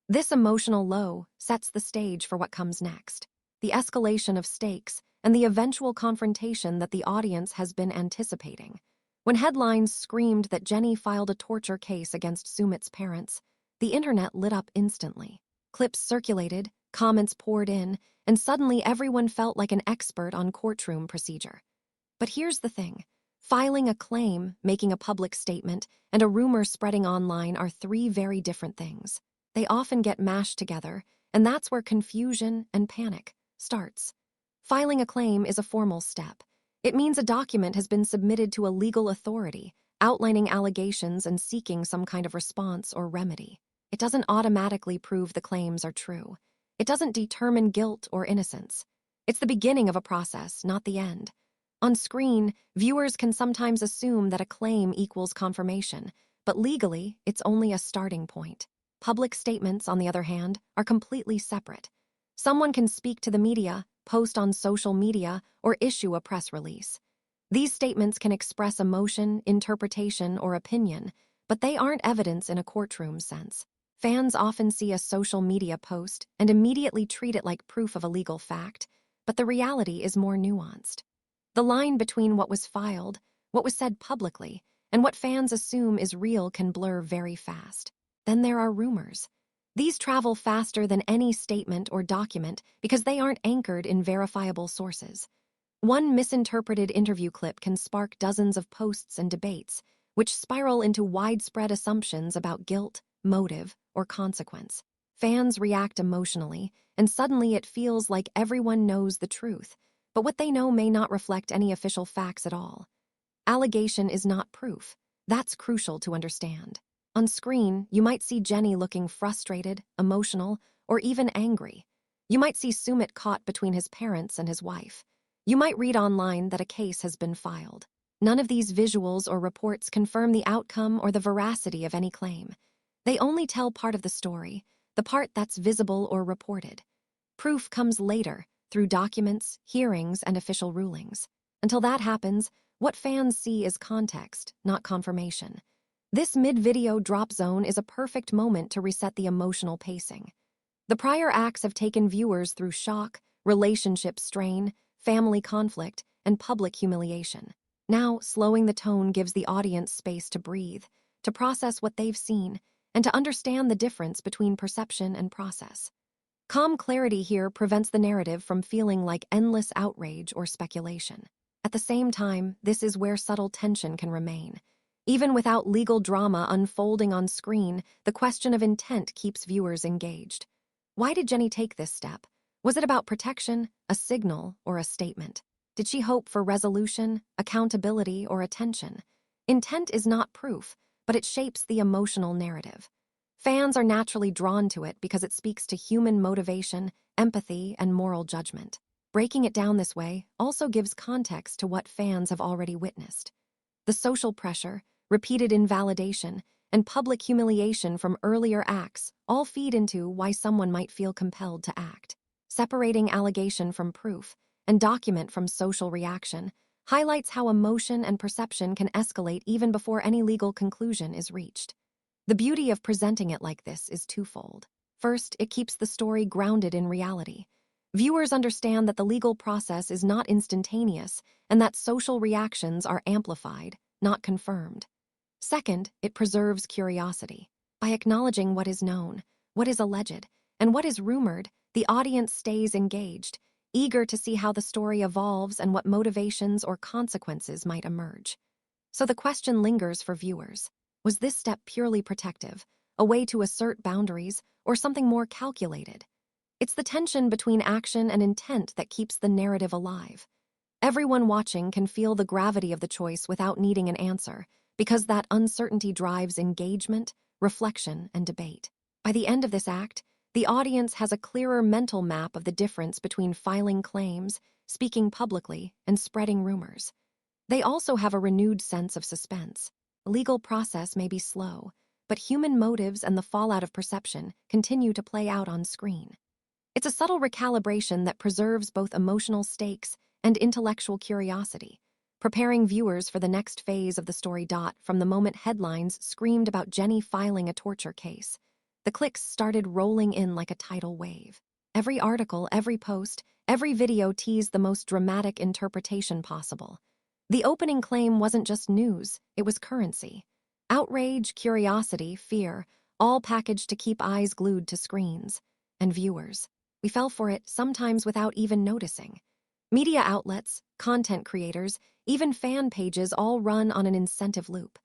This emotional low sets the stage for what comes next, the escalation of stakes and the eventual confrontation that the audience has been anticipating. When headlines screamed that Jenny filed a torture case against Sumit's parents, the internet lit up instantly. Clips circulated, comments poured in, and suddenly everyone felt like an expert on courtroom procedure. But here's the thing. Filing a claim, making a public statement, and a rumor spreading online are three very different things. They often get mashed together, and that's where confusion and panic starts. Filing a claim is a formal step. It means a document has been submitted to a legal authority, outlining allegations and seeking some kind of response or remedy. It doesn't automatically prove the claims are true. It doesn't determine guilt or innocence. It's the beginning of a process, not the end. On screen, viewers can sometimes assume that a claim equals confirmation, but legally, it's only a starting point. Public statements, on the other hand, are completely separate. Someone can speak to the media, post on social media, or issue a press release. These statements can express emotion, interpretation, or opinion, but they aren't evidence in a courtroom sense. Fans often see a social media post and immediately treat it like proof of a legal fact, but the reality is more nuanced. The line between what was filed, what was said publicly, and what fans assume is real can blur very fast. Then there are rumors. These travel faster than any statement or document because they aren't anchored in verifiable sources. One misinterpreted interview clip can spark dozens of posts and debates, which spiral into widespread assumptions about guilt, motive, or consequence. Fans react emotionally, and suddenly it feels like everyone knows the truth, but what they know may not reflect any official facts at all. Allegation is not proof. That's crucial to understand. On screen, you might see Jenny looking frustrated, emotional, or even angry. You might see Sumit caught between his parents and his wife. You might read online that a case has been filed. None of these visuals or reports confirm the outcome or the veracity of any claim. They only tell part of the story, the part that's visible or reported. Proof comes later, through documents, hearings, and official rulings. Until that happens, what fans see is context, not confirmation. This mid-video drop zone is a perfect moment to reset the emotional pacing. The prior acts have taken viewers through shock, relationship strain, family conflict, and public humiliation. Now, slowing the tone gives the audience space to breathe, to process what they've seen, and to understand the difference between perception and process. Calm clarity here prevents the narrative from feeling like endless outrage or speculation. At the same time, this is where subtle tension can remain. Even without legal drama unfolding on screen, the question of intent keeps viewers engaged. Why did Jenny take this step? Was it about protection, a signal, or a statement? Did she hope for resolution, accountability, or attention? Intent is not proof, but it shapes the emotional narrative. Fans are naturally drawn to it because it speaks to human motivation, empathy, and moral judgment. Breaking it down this way also gives context to what fans have already witnessed. The social pressure, repeated invalidation, and public humiliation from earlier acts all feed into why someone might feel compelled to act. Separating allegation from proof and document from social reaction highlights how emotion and perception can escalate even before any legal conclusion is reached. The beauty of presenting it like this is twofold. First, it keeps the story grounded in reality. Viewers understand that the legal process is not instantaneous and that social reactions are amplified, not confirmed. Second, it preserves curiosity. By acknowledging what is known, what is alleged, and what is rumored, the audience stays engaged, eager to see how the story evolves and what motivations or consequences might emerge. So the question lingers for viewers. Was this step purely protective, a way to assert boundaries, or something more calculated? It's the tension between action and intent that keeps the narrative alive. Everyone watching can feel the gravity of the choice without needing an answer, because that uncertainty drives engagement, reflection, and debate. By the end of this act, the audience has a clearer mental map of the difference between filing claims, speaking publicly, and spreading rumors. They also have a renewed sense of suspense. The legal process may be slow, but human motives and the fallout of perception continue to play out on screen. It's a subtle recalibration that preserves both emotional stakes and intellectual curiosity, preparing viewers for the next phase of the story. From the moment headlines screamed about Jenny filing a torture case, the clicks started rolling in like a tidal wave. Every article, every post, every video teased the most dramatic interpretation possible. The opening claim wasn't just news, it was currency. Outrage, curiosity, fear, all packaged to keep eyes glued to screens. And viewers. We fell for it, sometimes without even noticing. Media outlets, content creators, even fan pages all run on an incentive loop.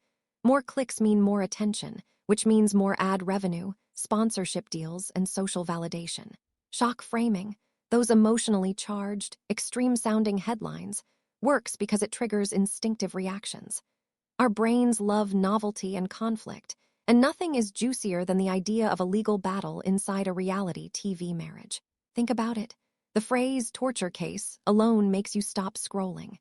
More clicks mean more attention, which means more ad revenue, sponsorship deals, and social validation. Shock framing, those emotionally charged, extreme-sounding headlines, works because it triggers instinctive reactions. Our brains love novelty and conflict, and nothing is juicier than the idea of a legal battle inside a reality TV marriage. Think about it. The phrase torture case alone makes you stop scrolling.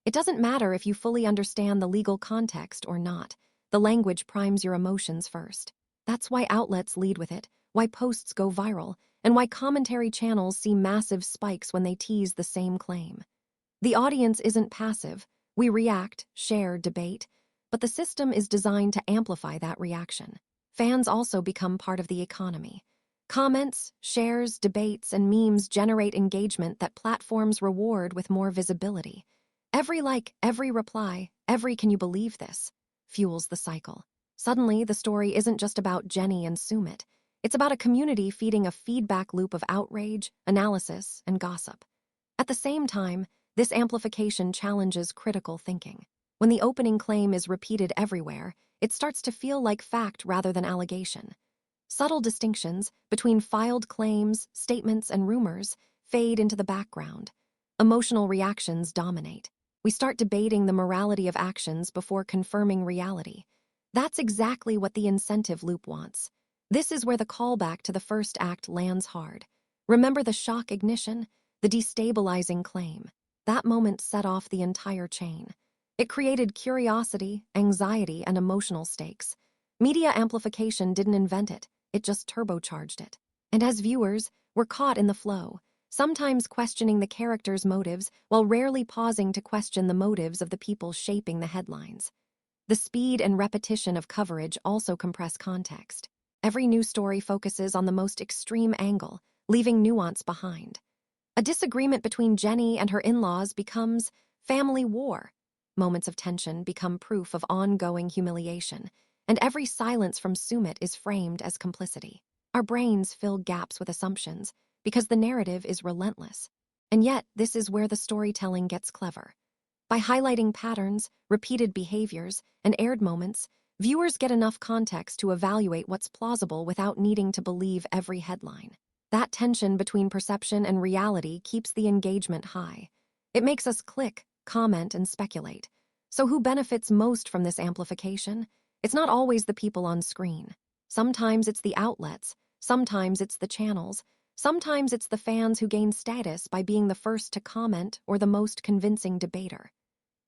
It doesn't matter if you fully understand the legal context or not. The language primes your emotions first. That's why outlets lead with it, why posts go viral, and why commentary channels see massive spikes when they tease the same claim. The audience isn't passive. We react, share, debate, but the system is designed to amplify that reaction. Fans also become part of the economy. Comments, shares, debates, and memes generate engagement that platforms reward with more visibility. Every like, every reply, every "can you believe this?" fuels the cycle. Suddenly, the story isn't just about Jenny and Sumit. It's about a community feeding a feedback loop of outrage, analysis, and gossip. At the same time, this amplification challenges critical thinking. When the opening claim is repeated everywhere, it starts to feel like fact rather than allegation. Subtle distinctions between filed claims, statements, and rumors fade into the background. Emotional reactions dominate. We start debating the morality of actions before confirming reality. That's exactly what the incentive loop wants. This is where the callback to the first act lands hard. Remember the shock ignition, the destabilizing claim. That moment set off the entire chain. It created curiosity, anxiety, and emotional stakes. Media amplification didn't invent it, it just turbocharged it. And as viewers, we're caught in the flow, sometimes questioning the characters' motives while rarely pausing to question the motives of the people shaping the headlines. The speed and repetition of coverage also compress context. Every news story focuses on the most extreme angle, leaving nuance behind. A disagreement between Jenny and her in-laws becomes family war. Moments of tension become proof of ongoing humiliation, and every silence from Sumit is framed as complicity. Our brains fill gaps with assumptions because the narrative is relentless. And yet, this is where the storytelling gets clever. By highlighting patterns, repeated behaviors, and aired moments, viewers get enough context to evaluate what's plausible without needing to believe every headline. That tension between perception and reality keeps the engagement high. It makes us click, comment, and speculate. So who benefits most from this amplification? It's not always the people on screen. Sometimes it's the outlets, sometimes it's the channels, sometimes it's the fans who gain status by being the first to comment or the most convincing debater.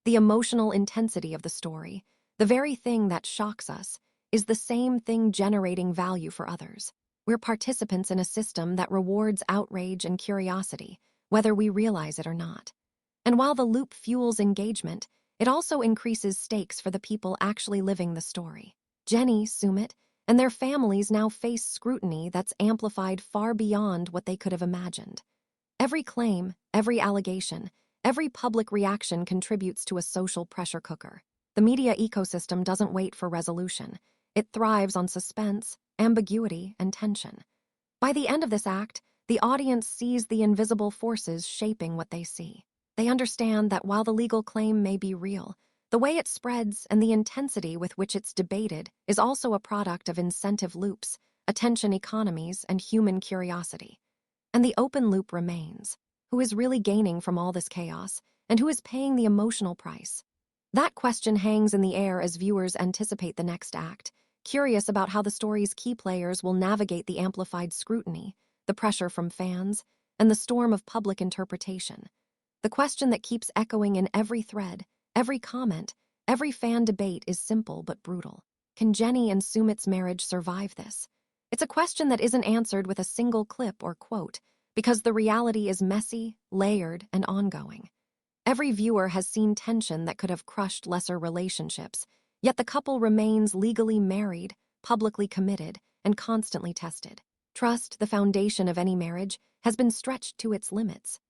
The emotional intensity of the story, the very thing that shocks us, is the same thing generating value for others. We're participants in a system that rewards outrage and curiosity, whether we realize it or not. And while the loop fuels engagement, it also increases stakes for the people actually living the story. Jenny, Sumit, and their families now face scrutiny that's amplified far beyond what they could have imagined. Every claim, every allegation, every public reaction contributes to a social pressure cooker. The media ecosystem doesn't wait for resolution. It thrives on suspense, ambiguity, and tension. By the end of this act, the audience sees the invisible forces shaping what they see. They understand that while the legal claim may be real, the way it spreads and the intensity with which it's debated is also a product of incentive loops, attention economies, and human curiosity. And the open loop remains. Who is really gaining from all this chaos, and who is paying the emotional price? That question hangs in the air as viewers anticipate the next act, curious about how the story's key players will navigate the amplified scrutiny, the pressure from fans, and the storm of public interpretation. The question that keeps echoing in every thread, every comment, every fan debate is simple but brutal. Can Jenny and Sumit's marriage survive this? It's a question that isn't answered with a single clip or quote, because the reality is messy, layered, and ongoing. Every viewer has seen tension that could have crushed lesser relationships, yet the couple remains legally married, publicly committed, and constantly tested. Trust, the foundation of any marriage, has been stretched to its limits.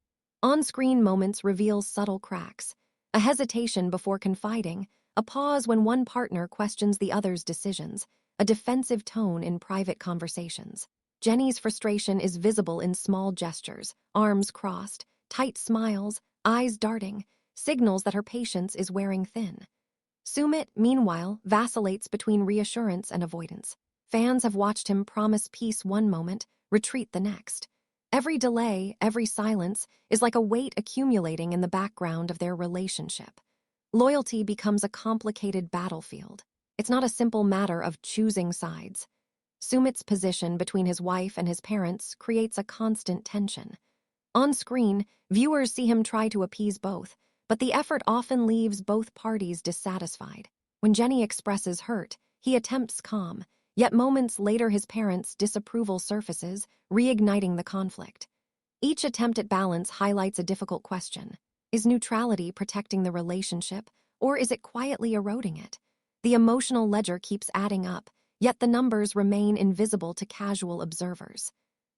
On-screen moments reveal subtle cracks, a hesitation before confiding, a pause when one partner questions the other's decisions, a defensive tone in private conversations. Jenny's frustration is visible in small gestures, arms crossed, tight smiles, eyes darting, signals that her patience is wearing thin. Sumit, meanwhile, vacillates between reassurance and avoidance. Fans have watched him promise peace one moment, retreat the next. Every delay, every silence, is like a weight accumulating in the background of their relationship. Loyalty becomes a complicated battlefield. It's not a simple matter of choosing sides. Sumit's position between his wife and his parents creates a constant tension. On screen, viewers see him try to appease both, but the effort often leaves both parties dissatisfied. When Jenny expresses hurt, he attempts calm, yet moments later his parents' disapproval surfaces, reigniting the conflict. Each attempt at balance highlights a difficult question. Is neutrality protecting the relationship, or is it quietly eroding it? The emotional ledger keeps adding up, yet the numbers remain invisible to casual observers.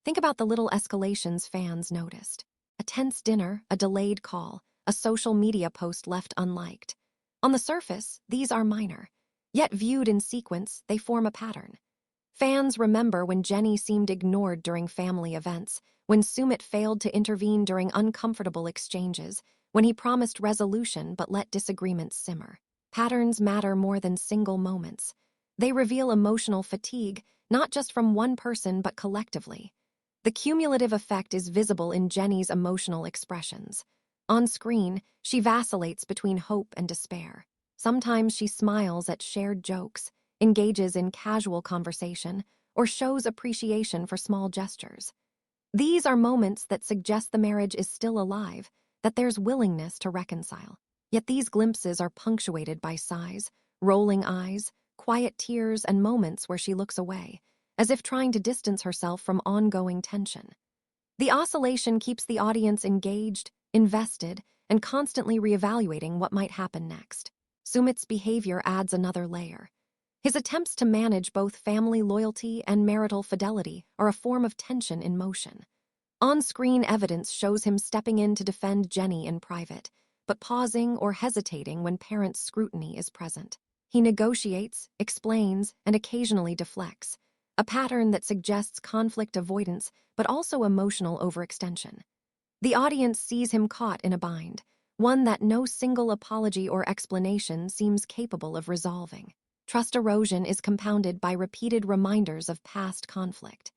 Think about the little escalations fans noticed. A tense dinner, a delayed call, a social media post left unliked. On the surface, these are minor, yet viewed in sequence, they form a pattern. Fans remember when Jenny seemed ignored during family events, when Sumit failed to intervene during uncomfortable exchanges, when he promised resolution but let disagreements simmer. Patterns matter more than single moments. They reveal emotional fatigue, not just from one person but collectively. The cumulative effect is visible in Jenny's emotional expressions. On screen, she vacillates between hope and despair. Sometimes she smiles at shared jokes, engages in casual conversation, or shows appreciation for small gestures. These are moments that suggest the marriage is still alive, that there's willingness to reconcile. Yet these glimpses are punctuated by sighs, rolling eyes, quiet tears, and moments where she looks away, as if trying to distance herself from ongoing tension. The oscillation keeps the audience engaged, invested, and constantly reevaluating what might happen next. Sumit's behavior adds another layer. His attempts to manage both family loyalty and marital fidelity are a form of tension in motion. On-screen evidence shows him stepping in to defend Jenny in private, but pausing or hesitating when parents' scrutiny is present. He negotiates, explains, and occasionally deflects, a pattern that suggests conflict avoidance but also emotional overextension. The audience sees him caught in a bind, one that no single apology or explanation seems capable of resolving. Trust erosion is compounded by repeated reminders of past conflict.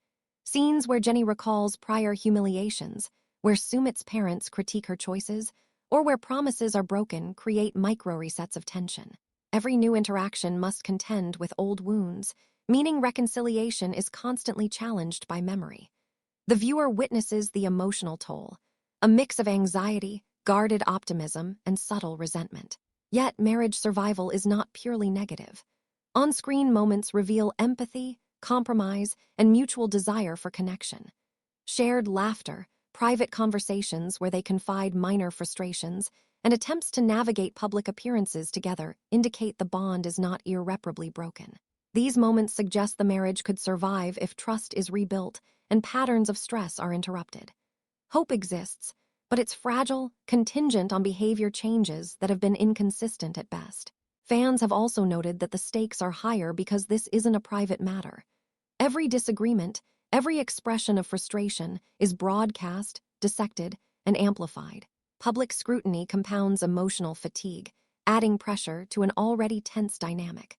Scenes where Jenny recalls prior humiliations, where Sumit's parents critique her choices, or where promises are broken create micro-resets of tension. Every new interaction must contend with old wounds, meaning reconciliation is constantly challenged by memory. The viewer witnesses the emotional toll, a mix of anxiety, guarded optimism, and subtle resentment. Yet marriage survival is not purely negative. On-screen moments reveal empathy, compromise, and mutual desire for connection. Shared laughter, private conversations where they confide minor frustrations, and attempts to navigate public appearances together indicate the bond is not irreparably broken. These moments suggest the marriage could survive if trust is rebuilt and patterns of stress are interrupted. Hope exists, but it's fragile, contingent on behavior changes that have been inconsistent at best. Fans have also noted that the stakes are higher because this isn't a private matter. Every disagreement, every expression of frustration is broadcast, dissected, and amplified. Public scrutiny compounds emotional fatigue, adding pressure to an already tense dynamic.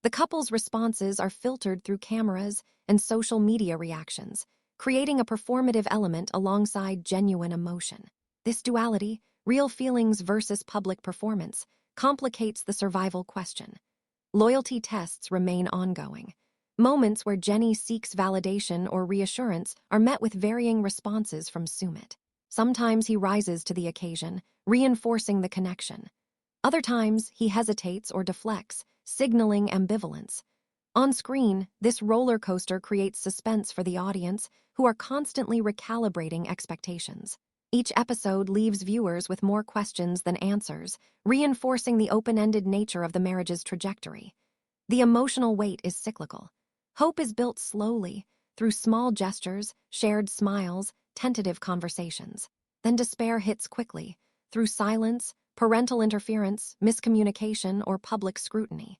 The couple's responses are filtered through cameras and social media reactions, creating a performative element alongside genuine emotion. This duality, real feelings versus public performance, complicates the survival question. Loyalty tests remain ongoing. Moments where Jenny seeks validation or reassurance are met with varying responses from Sumit. Sometimes he rises to the occasion, reinforcing the connection. Other times, he hesitates or deflects, signaling ambivalence. On screen, this roller coaster creates suspense for the audience, who are constantly recalibrating expectations. Each episode leaves viewers with more questions than answers, reinforcing the open-ended nature of the marriage's trajectory. The emotional weight is cyclical. Hope is built slowly, through small gestures, shared smiles, tentative conversations. Then despair hits quickly, through silence, parental interference, miscommunication, or public scrutiny.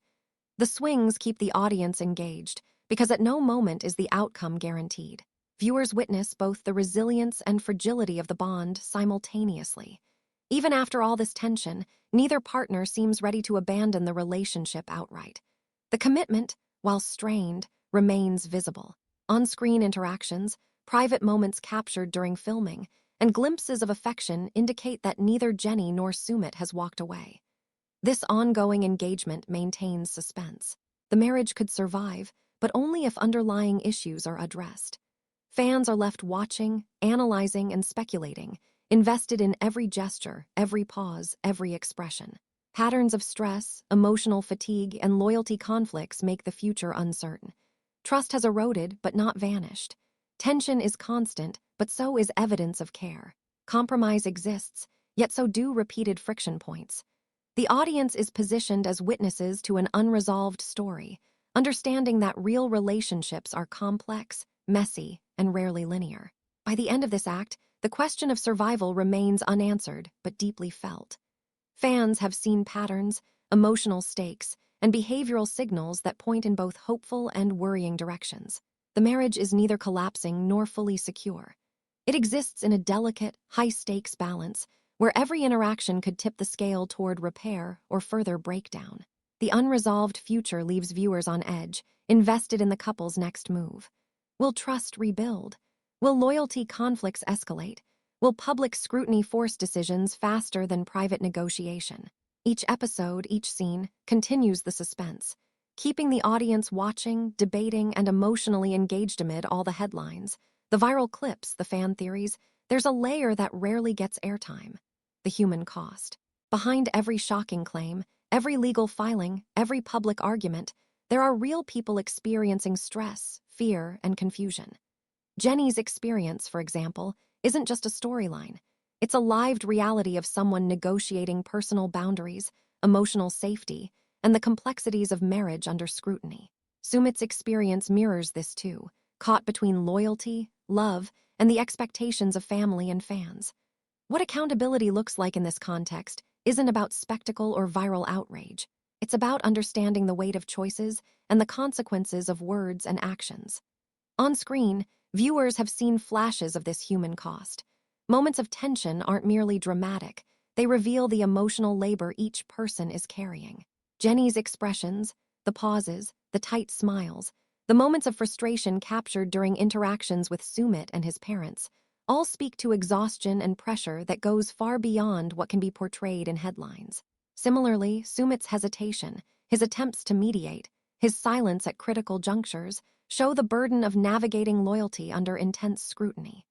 The swings keep the audience engaged, because at no moment is the outcome guaranteed. Viewers witness both the resilience and fragility of the bond simultaneously. Even after all this tension, neither partner seems ready to abandon the relationship outright. The commitment, while strained, remains visible. On-screen interactions, private moments captured during filming, and glimpses of affection indicate that neither Jenny nor Sumit has walked away. This ongoing engagement maintains suspense. The marriage could survive, but only if underlying issues are addressed. Fans are left watching, analyzing, and speculating, invested in every gesture, every pause, every expression. Patterns of stress, emotional fatigue, and loyalty conflicts make the future uncertain. Trust has eroded, but not vanished. Tension is constant, but so is evidence of care. Compromise exists, yet so do repeated friction points. The audience is positioned as witnesses to an unresolved story, understanding that real relationships are complex, messy, and rarely linear. By the end of this act, the question of survival remains unanswered but deeply felt. Fans have seen patterns, emotional stakes, and behavioral signals that point in both hopeful and worrying directions. The marriage is neither collapsing nor fully secure. It exists in a delicate, high-stakes balance, where every interaction could tip the scale toward repair or further breakdown. The unresolved future leaves viewers on edge, invested in the couple's next move. Will trust rebuild? Will loyalty conflicts escalate? Will public scrutiny force decisions faster than private negotiation? Each episode, each scene, continues the suspense, keeping the audience watching, debating, and emotionally engaged amid all the headlines, the viral clips, the fan theories. There's a layer that rarely gets airtime: the human cost. Behind every shocking claim, every legal filing, every public argument, there are real people experiencing stress, fear, and confusion. Jenny's experience, for example, isn't just a storyline. It's a lived reality of someone negotiating personal boundaries, emotional safety, and the complexities of marriage under scrutiny. Sumit's experience mirrors this too, caught between loyalty, love, and the expectations of family and fans. What accountability looks like in this context isn't about spectacle or viral outrage. It's about understanding the weight of choices and the consequences of words and actions. On screen, viewers have seen flashes of this human cost. Moments of tension aren't merely dramatic, they reveal the emotional labor each person is carrying. Jenny's expressions, the pauses, the tight smiles, the moments of frustration captured during interactions with Sumit and his parents, all speak to exhaustion and pressure that goes far beyond what can be portrayed in headlines. Similarly, Sumit's hesitation, his attempts to mediate, his silence at critical junctures, show the burden of navigating loyalty under intense scrutiny.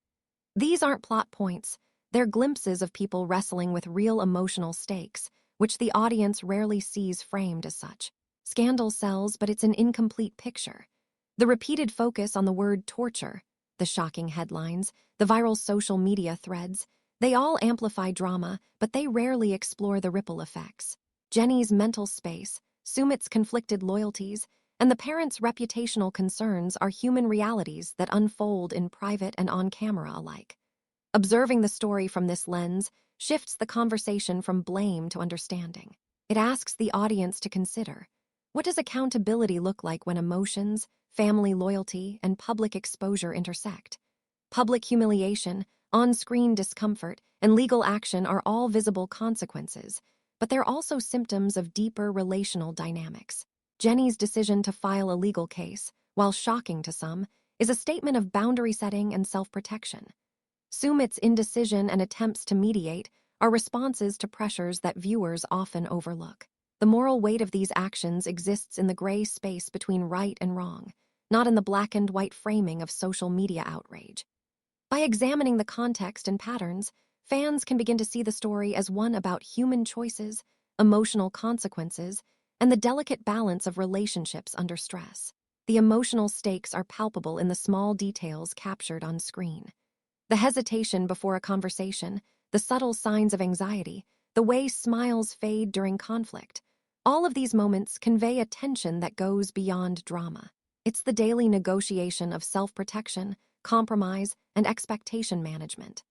These aren't plot points, they're glimpses of people wrestling with real emotional stakes, which the audience rarely sees framed as such. Scandal sells, but it's an incomplete picture. The repeated focus on the word torture, the shocking headlines, the viral social media threads, they all amplify drama, but they rarely explore the ripple effects. Jenny's mental space, Sumit's conflicted loyalties, and the parents' reputational concerns are human realities that unfold in private and on camera alike. Observing the story from this lens shifts the conversation from blame to understanding. It asks the audience to consider, what does accountability look like when emotions, family loyalty, and public exposure intersect? Public humiliation, on-screen discomfort, and legal action are all visible consequences, but they're also symptoms of deeper relational dynamics. Jenny's decision to file a legal case, while shocking to some, is a statement of boundary setting and self-protection. Sumit's indecision and attempts to mediate are responses to pressures that viewers often overlook. The moral weight of these actions exists in the gray space between right and wrong, not in the black and white framing of social media outrage. By examining the context and patterns, fans can begin to see the story as one about human choices, emotional consequences, and the delicate balance of relationships under stress. The emotional stakes are palpable in the small details captured on screen. The hesitation before a conversation, the subtle signs of anxiety, the way smiles fade during conflict, all of these moments convey a tension that goes beyond drama. It's the daily negotiation of self-protection, compromise, and expectation management.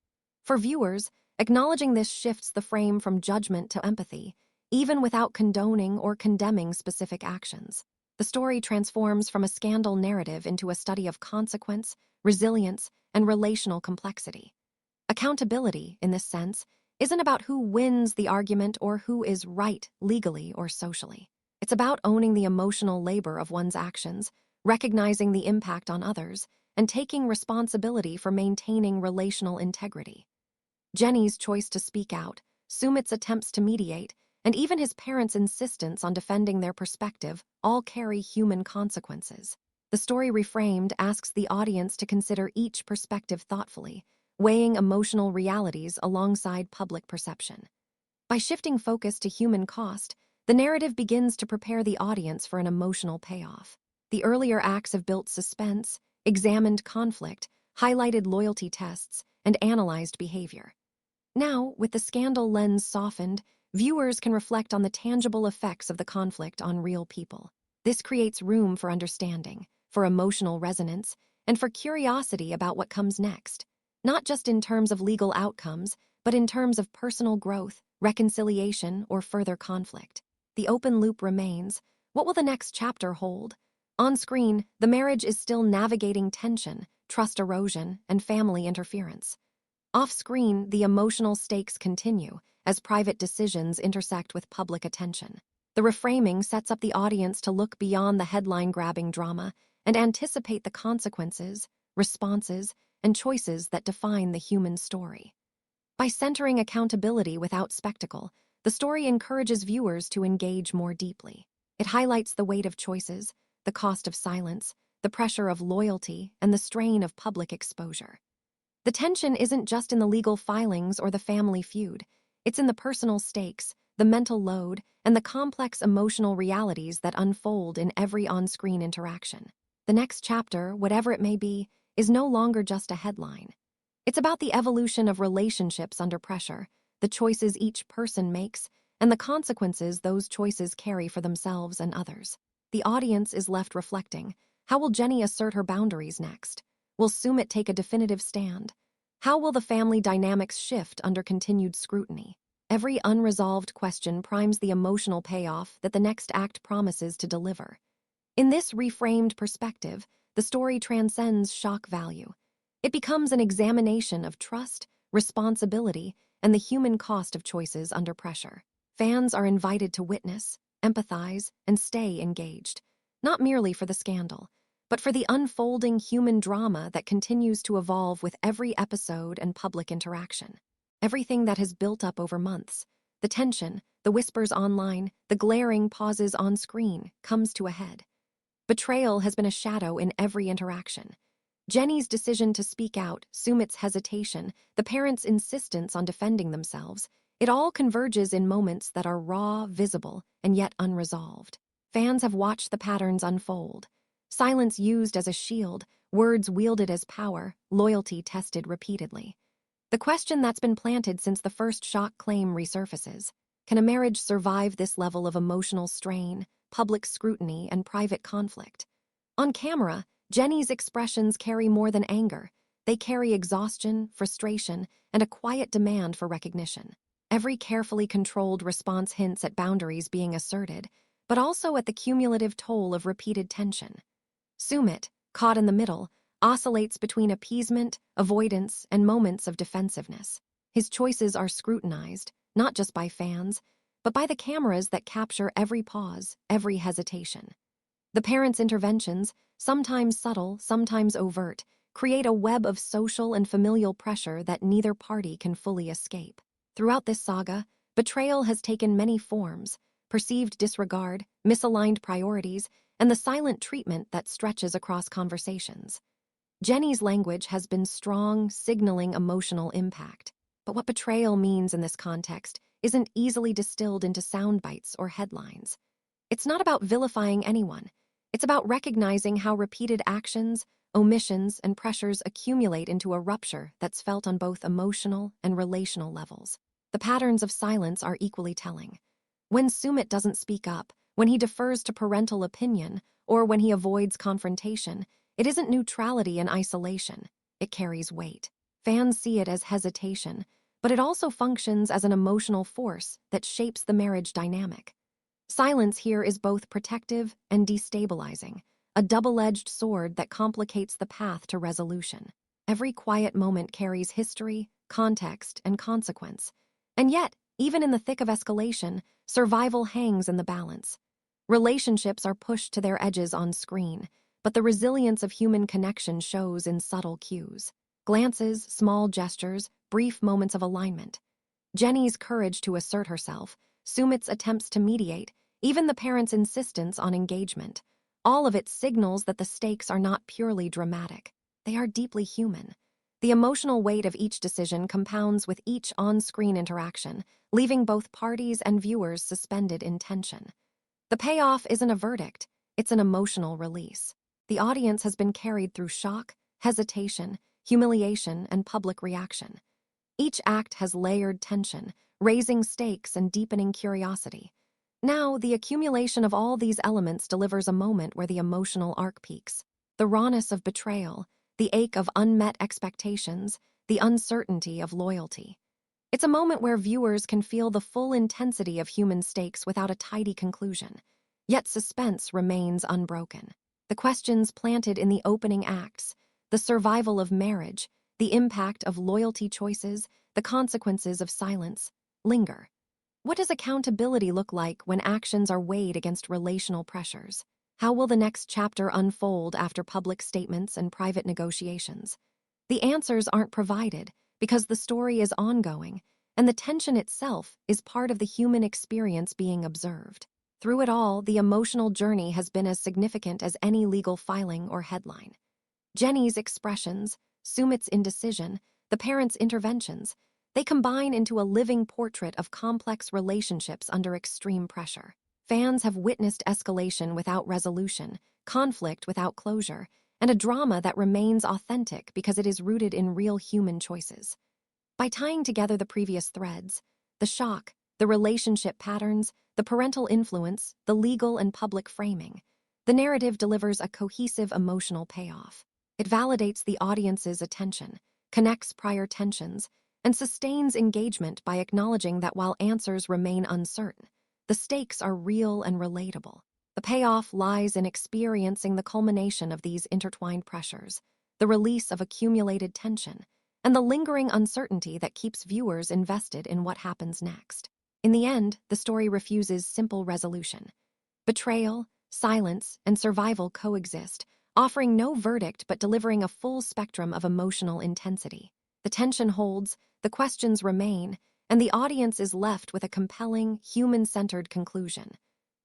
For viewers, acknowledging this shifts the frame from judgment to empathy, even without condoning or condemning specific actions. The story transforms from a scandal narrative into a study of consequence, resilience, and relational complexity. Accountability, in this sense, isn't about who wins the argument or who is right legally or socially. It's about owning the emotional labor of one's actions, recognizing the impact on others, and taking responsibility for maintaining relational integrity. Jenny's choice to speak out, Sumit's attempts to mediate, and even his parents' insistence on defending their perspective all carry human consequences. The story reframed asks the audience to consider each perspective thoughtfully, weighing emotional realities alongside public perception. By shifting focus to human cost, the narrative begins to prepare the audience for an emotional payoff. The earlier acts have built suspense, examined conflict, highlighted loyalty tests, and analyzed behavior. Now, with the scandal lens softened, viewers can reflect on the tangible effects of the conflict on real people. This creates room for understanding, for emotional resonance, and for curiosity about what comes next, not just in terms of legal outcomes, but in terms of personal growth, reconciliation, or further conflict. The open loop remains. What will the next chapter hold? On screen, the marriage is still navigating tension, trust erosion, and family interference. Off-screen, the emotional stakes continue as private decisions intersect with public attention. The reframing sets up the audience to look beyond the headline-grabbing drama and anticipate the consequences, responses, and choices that define the human story. By centering accountability without spectacle, the story encourages viewers to engage more deeply. It highlights the weight of choices, the cost of silence, the pressure of loyalty, and the strain of public exposure. The tension isn't just in the legal filings or the family feud. It's in the personal stakes, the mental load, and the complex emotional realities that unfold in every on-screen interaction. The next chapter, whatever it may be, is no longer just a headline. It's about the evolution of relationships under pressure, the choices each person makes, and the consequences those choices carry for themselves and others. The audience is left reflecting. How will Jenny assert her boundaries next? Will Sumit take a definitive stand? How will the family dynamics shift under continued scrutiny? Every unresolved question primes the emotional payoff that the next act promises to deliver. In this reframed perspective, the story transcends shock value. It becomes an examination of trust, responsibility, and the human cost of choices under pressure. Fans are invited to witness, empathize, and stay engaged, not merely for the scandal, but for the unfolding human drama that continues to evolve with every episode and public interaction. Everything that has built up over months, the tension, the whispers online, the glaring pauses on screen, comes to a head. Betrayal has been a shadow in every interaction. Jenny's decision to speak out, Sumit's hesitation, the parents' insistence on defending themselves, it all converges in moments that are raw, visible, and yet unresolved. Fans have watched the patterns unfold. Silence used as a shield, words wielded as power, loyalty tested repeatedly. The question that's been planted since the first shock claim resurfaces: can a marriage survive this level of emotional strain, public scrutiny, and private conflict? On camera, Jenny's expressions carry more than anger. They carry exhaustion, frustration, and a quiet demand for recognition. Every carefully controlled response hints at boundaries being asserted, but also at the cumulative toll of repeated tension. Sumit, caught in the middle, oscillates between appeasement, avoidance, and moments of defensiveness. His choices are scrutinized, not just by fans, but by the cameras that capture every pause, every hesitation. The parents' interventions, sometimes subtle, sometimes overt, create a web of social and familial pressure that neither party can fully escape. Throughout this saga, betrayal has taken many forms: perceived disregard, misaligned priorities, and the silent treatment that stretches across conversations. Jenny's language has been strong, signaling emotional impact. But what betrayal means in this context isn't easily distilled into sound bites or headlines. It's not about vilifying anyone. It's about recognizing how repeated actions, omissions, and pressures accumulate into a rupture that's felt on both emotional and relational levels. The patterns of silence are equally telling. When Sumit doesn't speak up, when he defers to parental opinion, or when he avoids confrontation, it isn't neutrality in isolation. It carries weight. Fans see it as hesitation, but it also functions as an emotional force that shapes the marriage dynamic. Silence here is both protective and destabilizing, a double-edged sword that complicates the path to resolution. Every quiet moment carries history, context, and consequence. And yet, even in the thick of escalation, survival hangs in the balance. Relationships are pushed to their edges on screen, but the resilience of human connection shows in subtle cues. Glances, small gestures, brief moments of alignment. Jenny's courage to assert herself, Sumit's attempts to mediate, even the parents' insistence on engagement. All of it signals that the stakes are not purely dramatic. They are deeply human. The emotional weight of each decision compounds with each on-screen interaction, leaving both parties and viewers suspended in tension. The payoff isn't a verdict, it's an emotional release. The audience has been carried through shock, hesitation, humiliation, and public reaction. Each act has layered tension, raising stakes and deepening curiosity. Now, the accumulation of all these elements delivers a moment where the emotional arc peaks. The rawness of betrayal, the ache of unmet expectations, the uncertainty of loyalty. It's a moment where viewers can feel the full intensity of human stakes without a tidy conclusion. Yet suspense remains unbroken. The questions planted in the opening acts, the survival of marriage, the impact of loyalty choices, the consequences of silence, linger. What does accountability look like when actions are weighed against relational pressures? How will the next chapter unfold after public statements and private negotiations? The answers aren't provided because the story is ongoing, and the tension itself is part of the human experience being observed. Through it all, the emotional journey has been as significant as any legal filing or headline. Jenny's expressions, Sumit's indecision, the parents' interventions, they combine into a living portrait of complex relationships under extreme pressure. Fans have witnessed escalation without resolution, conflict without closure, and a drama that remains authentic because it is rooted in real human choices. By tying together the previous threads, the shock, the relationship patterns, the parental influence, the legal and public framing, the narrative delivers a cohesive emotional payoff. It validates the audience's attention, connects prior tensions, and sustains engagement by acknowledging that while answers remain uncertain, the stakes are real and relatable. The payoff lies in experiencing the culmination of these intertwined pressures, the release of accumulated tension, and the lingering uncertainty that keeps viewers invested in what happens next. In the end, the story refuses simple resolution. Betrayal, silence, and survival coexist, offering no verdict but delivering a full spectrum of emotional intensity. The tension holds, the questions remain, and the audience is left with a compelling, human-centered conclusion.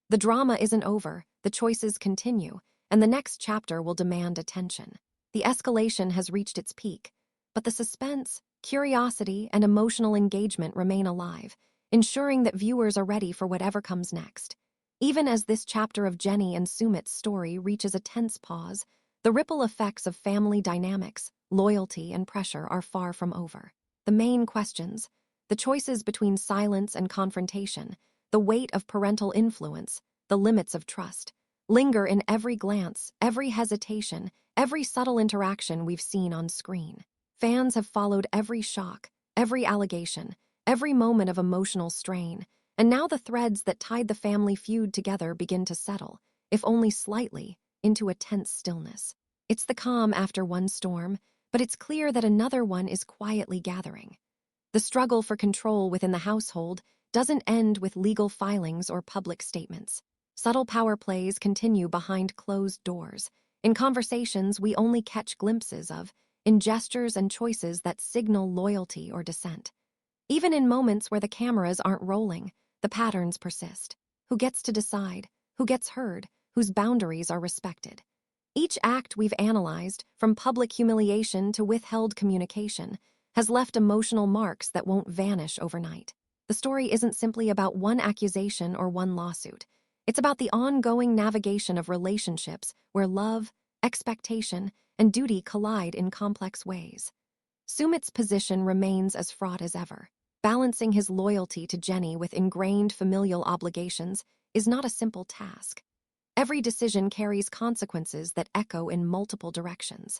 The drama isn't over, the choices continue, and the next chapter will demand attention. The escalation has reached its peak, but the suspense, curiosity, and emotional engagement remain alive, ensuring that viewers are ready for whatever comes next. Even as this chapter of Jenny and Sumit's story reaches a tense pause, the ripple effects of family dynamics, loyalty, and pressure are far from over. The main questions, the choices between silence and confrontation, the weight of parental influence, the limits of trust, linger in every glance, every hesitation, every subtle interaction we've seen on screen. Fans have followed every shock, every allegation, every moment of emotional strain, and now the threads that tied the family feud together begin to settle, if only slightly, into a tense stillness. It's the calm after one storm, but it's clear that another one is quietly gathering. The struggle for control within the household doesn't end with legal filings or public statements. Subtle power plays continue behind closed doors, in conversations we only catch glimpses of, in gestures and choices that signal loyalty or dissent. Even in moments where the cameras aren't rolling, the patterns persist. Who gets to decide? Who gets heard? Whose boundaries are respected? Each act we've analyzed, from public humiliation to withheld communication, has left emotional marks that won't vanish overnight. The story isn't simply about one accusation or one lawsuit. It's about the ongoing navigation of relationships where love, expectation, and duty collide in complex ways. Sumit's position remains as fraught as ever. Balancing his loyalty to Jenny with ingrained familial obligations is not a simple task. Every decision carries consequences that echo in multiple directions.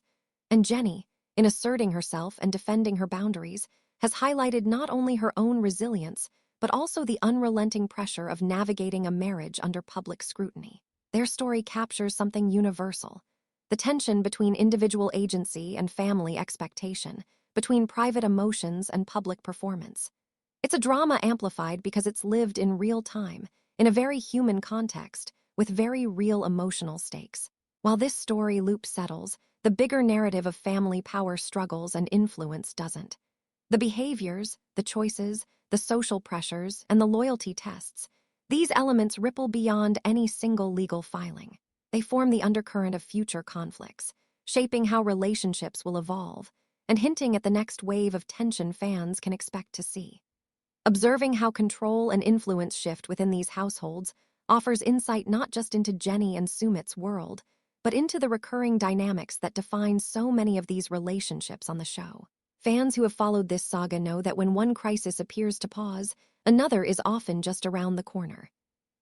And Jenny, in asserting herself and defending her boundaries, has highlighted not only her own resilience, but also the unrelenting pressure of navigating a marriage under public scrutiny. Their story captures something universal: the tension between individual agency and family expectation, between private emotions and public performance. It's a drama amplified because it's lived in real time, in a very human context, with very real emotional stakes. While this story loop settles, the bigger narrative of family power struggles and influence doesn't. The behaviors, the choices, the social pressures, and the loyalty tests, these elements ripple beyond any single legal filing. They form the undercurrent of future conflicts, shaping how relationships will evolve, and hinting at the next wave of tension fans can expect to see. Observing how control and influence shift within these households offers insight not just into Jenny and Sumit's world, but into the recurring dynamics that define so many of these relationships on the show. Fans who have followed this saga know that when one crisis appears to pause, another is often just around the corner.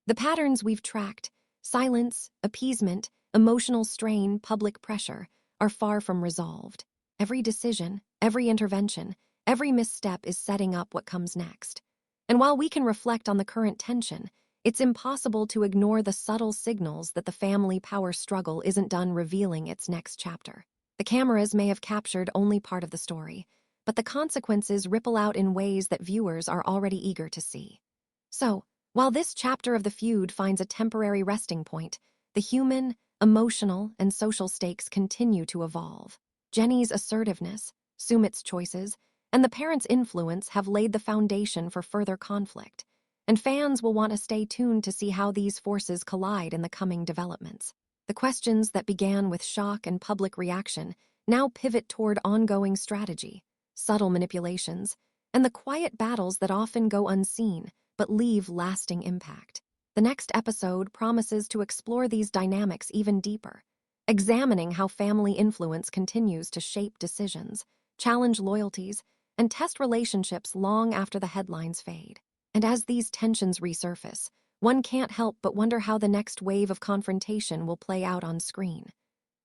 The patterns we've tracked, silence, appeasement, emotional strain, public pressure, are far from resolved. Every decision, every intervention, every misstep is setting up what comes next. And while we can reflect on the current tension, it's impossible to ignore the subtle signals that the family power struggle isn't done revealing its next chapter. The cameras may have captured only part of the story, but the consequences ripple out in ways that viewers are already eager to see. So, while this chapter of the feud finds a temporary resting point, the human, emotional, and social stakes continue to evolve. Jenny's assertiveness, Sumit's choices, and the parents' influence have laid the foundation for further conflict, and fans will want to stay tuned to see how these forces collide in the coming developments. The questions that began with shock and public reaction now pivot toward ongoing strategy, subtle manipulations, and the quiet battles that often go unseen but leave lasting impact. The next episode promises to explore these dynamics even deeper, examining how family influence continues to shape decisions, challenge loyalties, and test relationships long after the headlines fade. And as these tensions resurface, one can't help but wonder how the next wave of confrontation will play out on screen.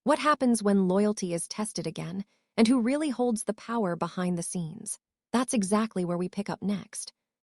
What happens when loyalty is tested again, and who really holds the power behind the scenes? That's exactly where we pick up next.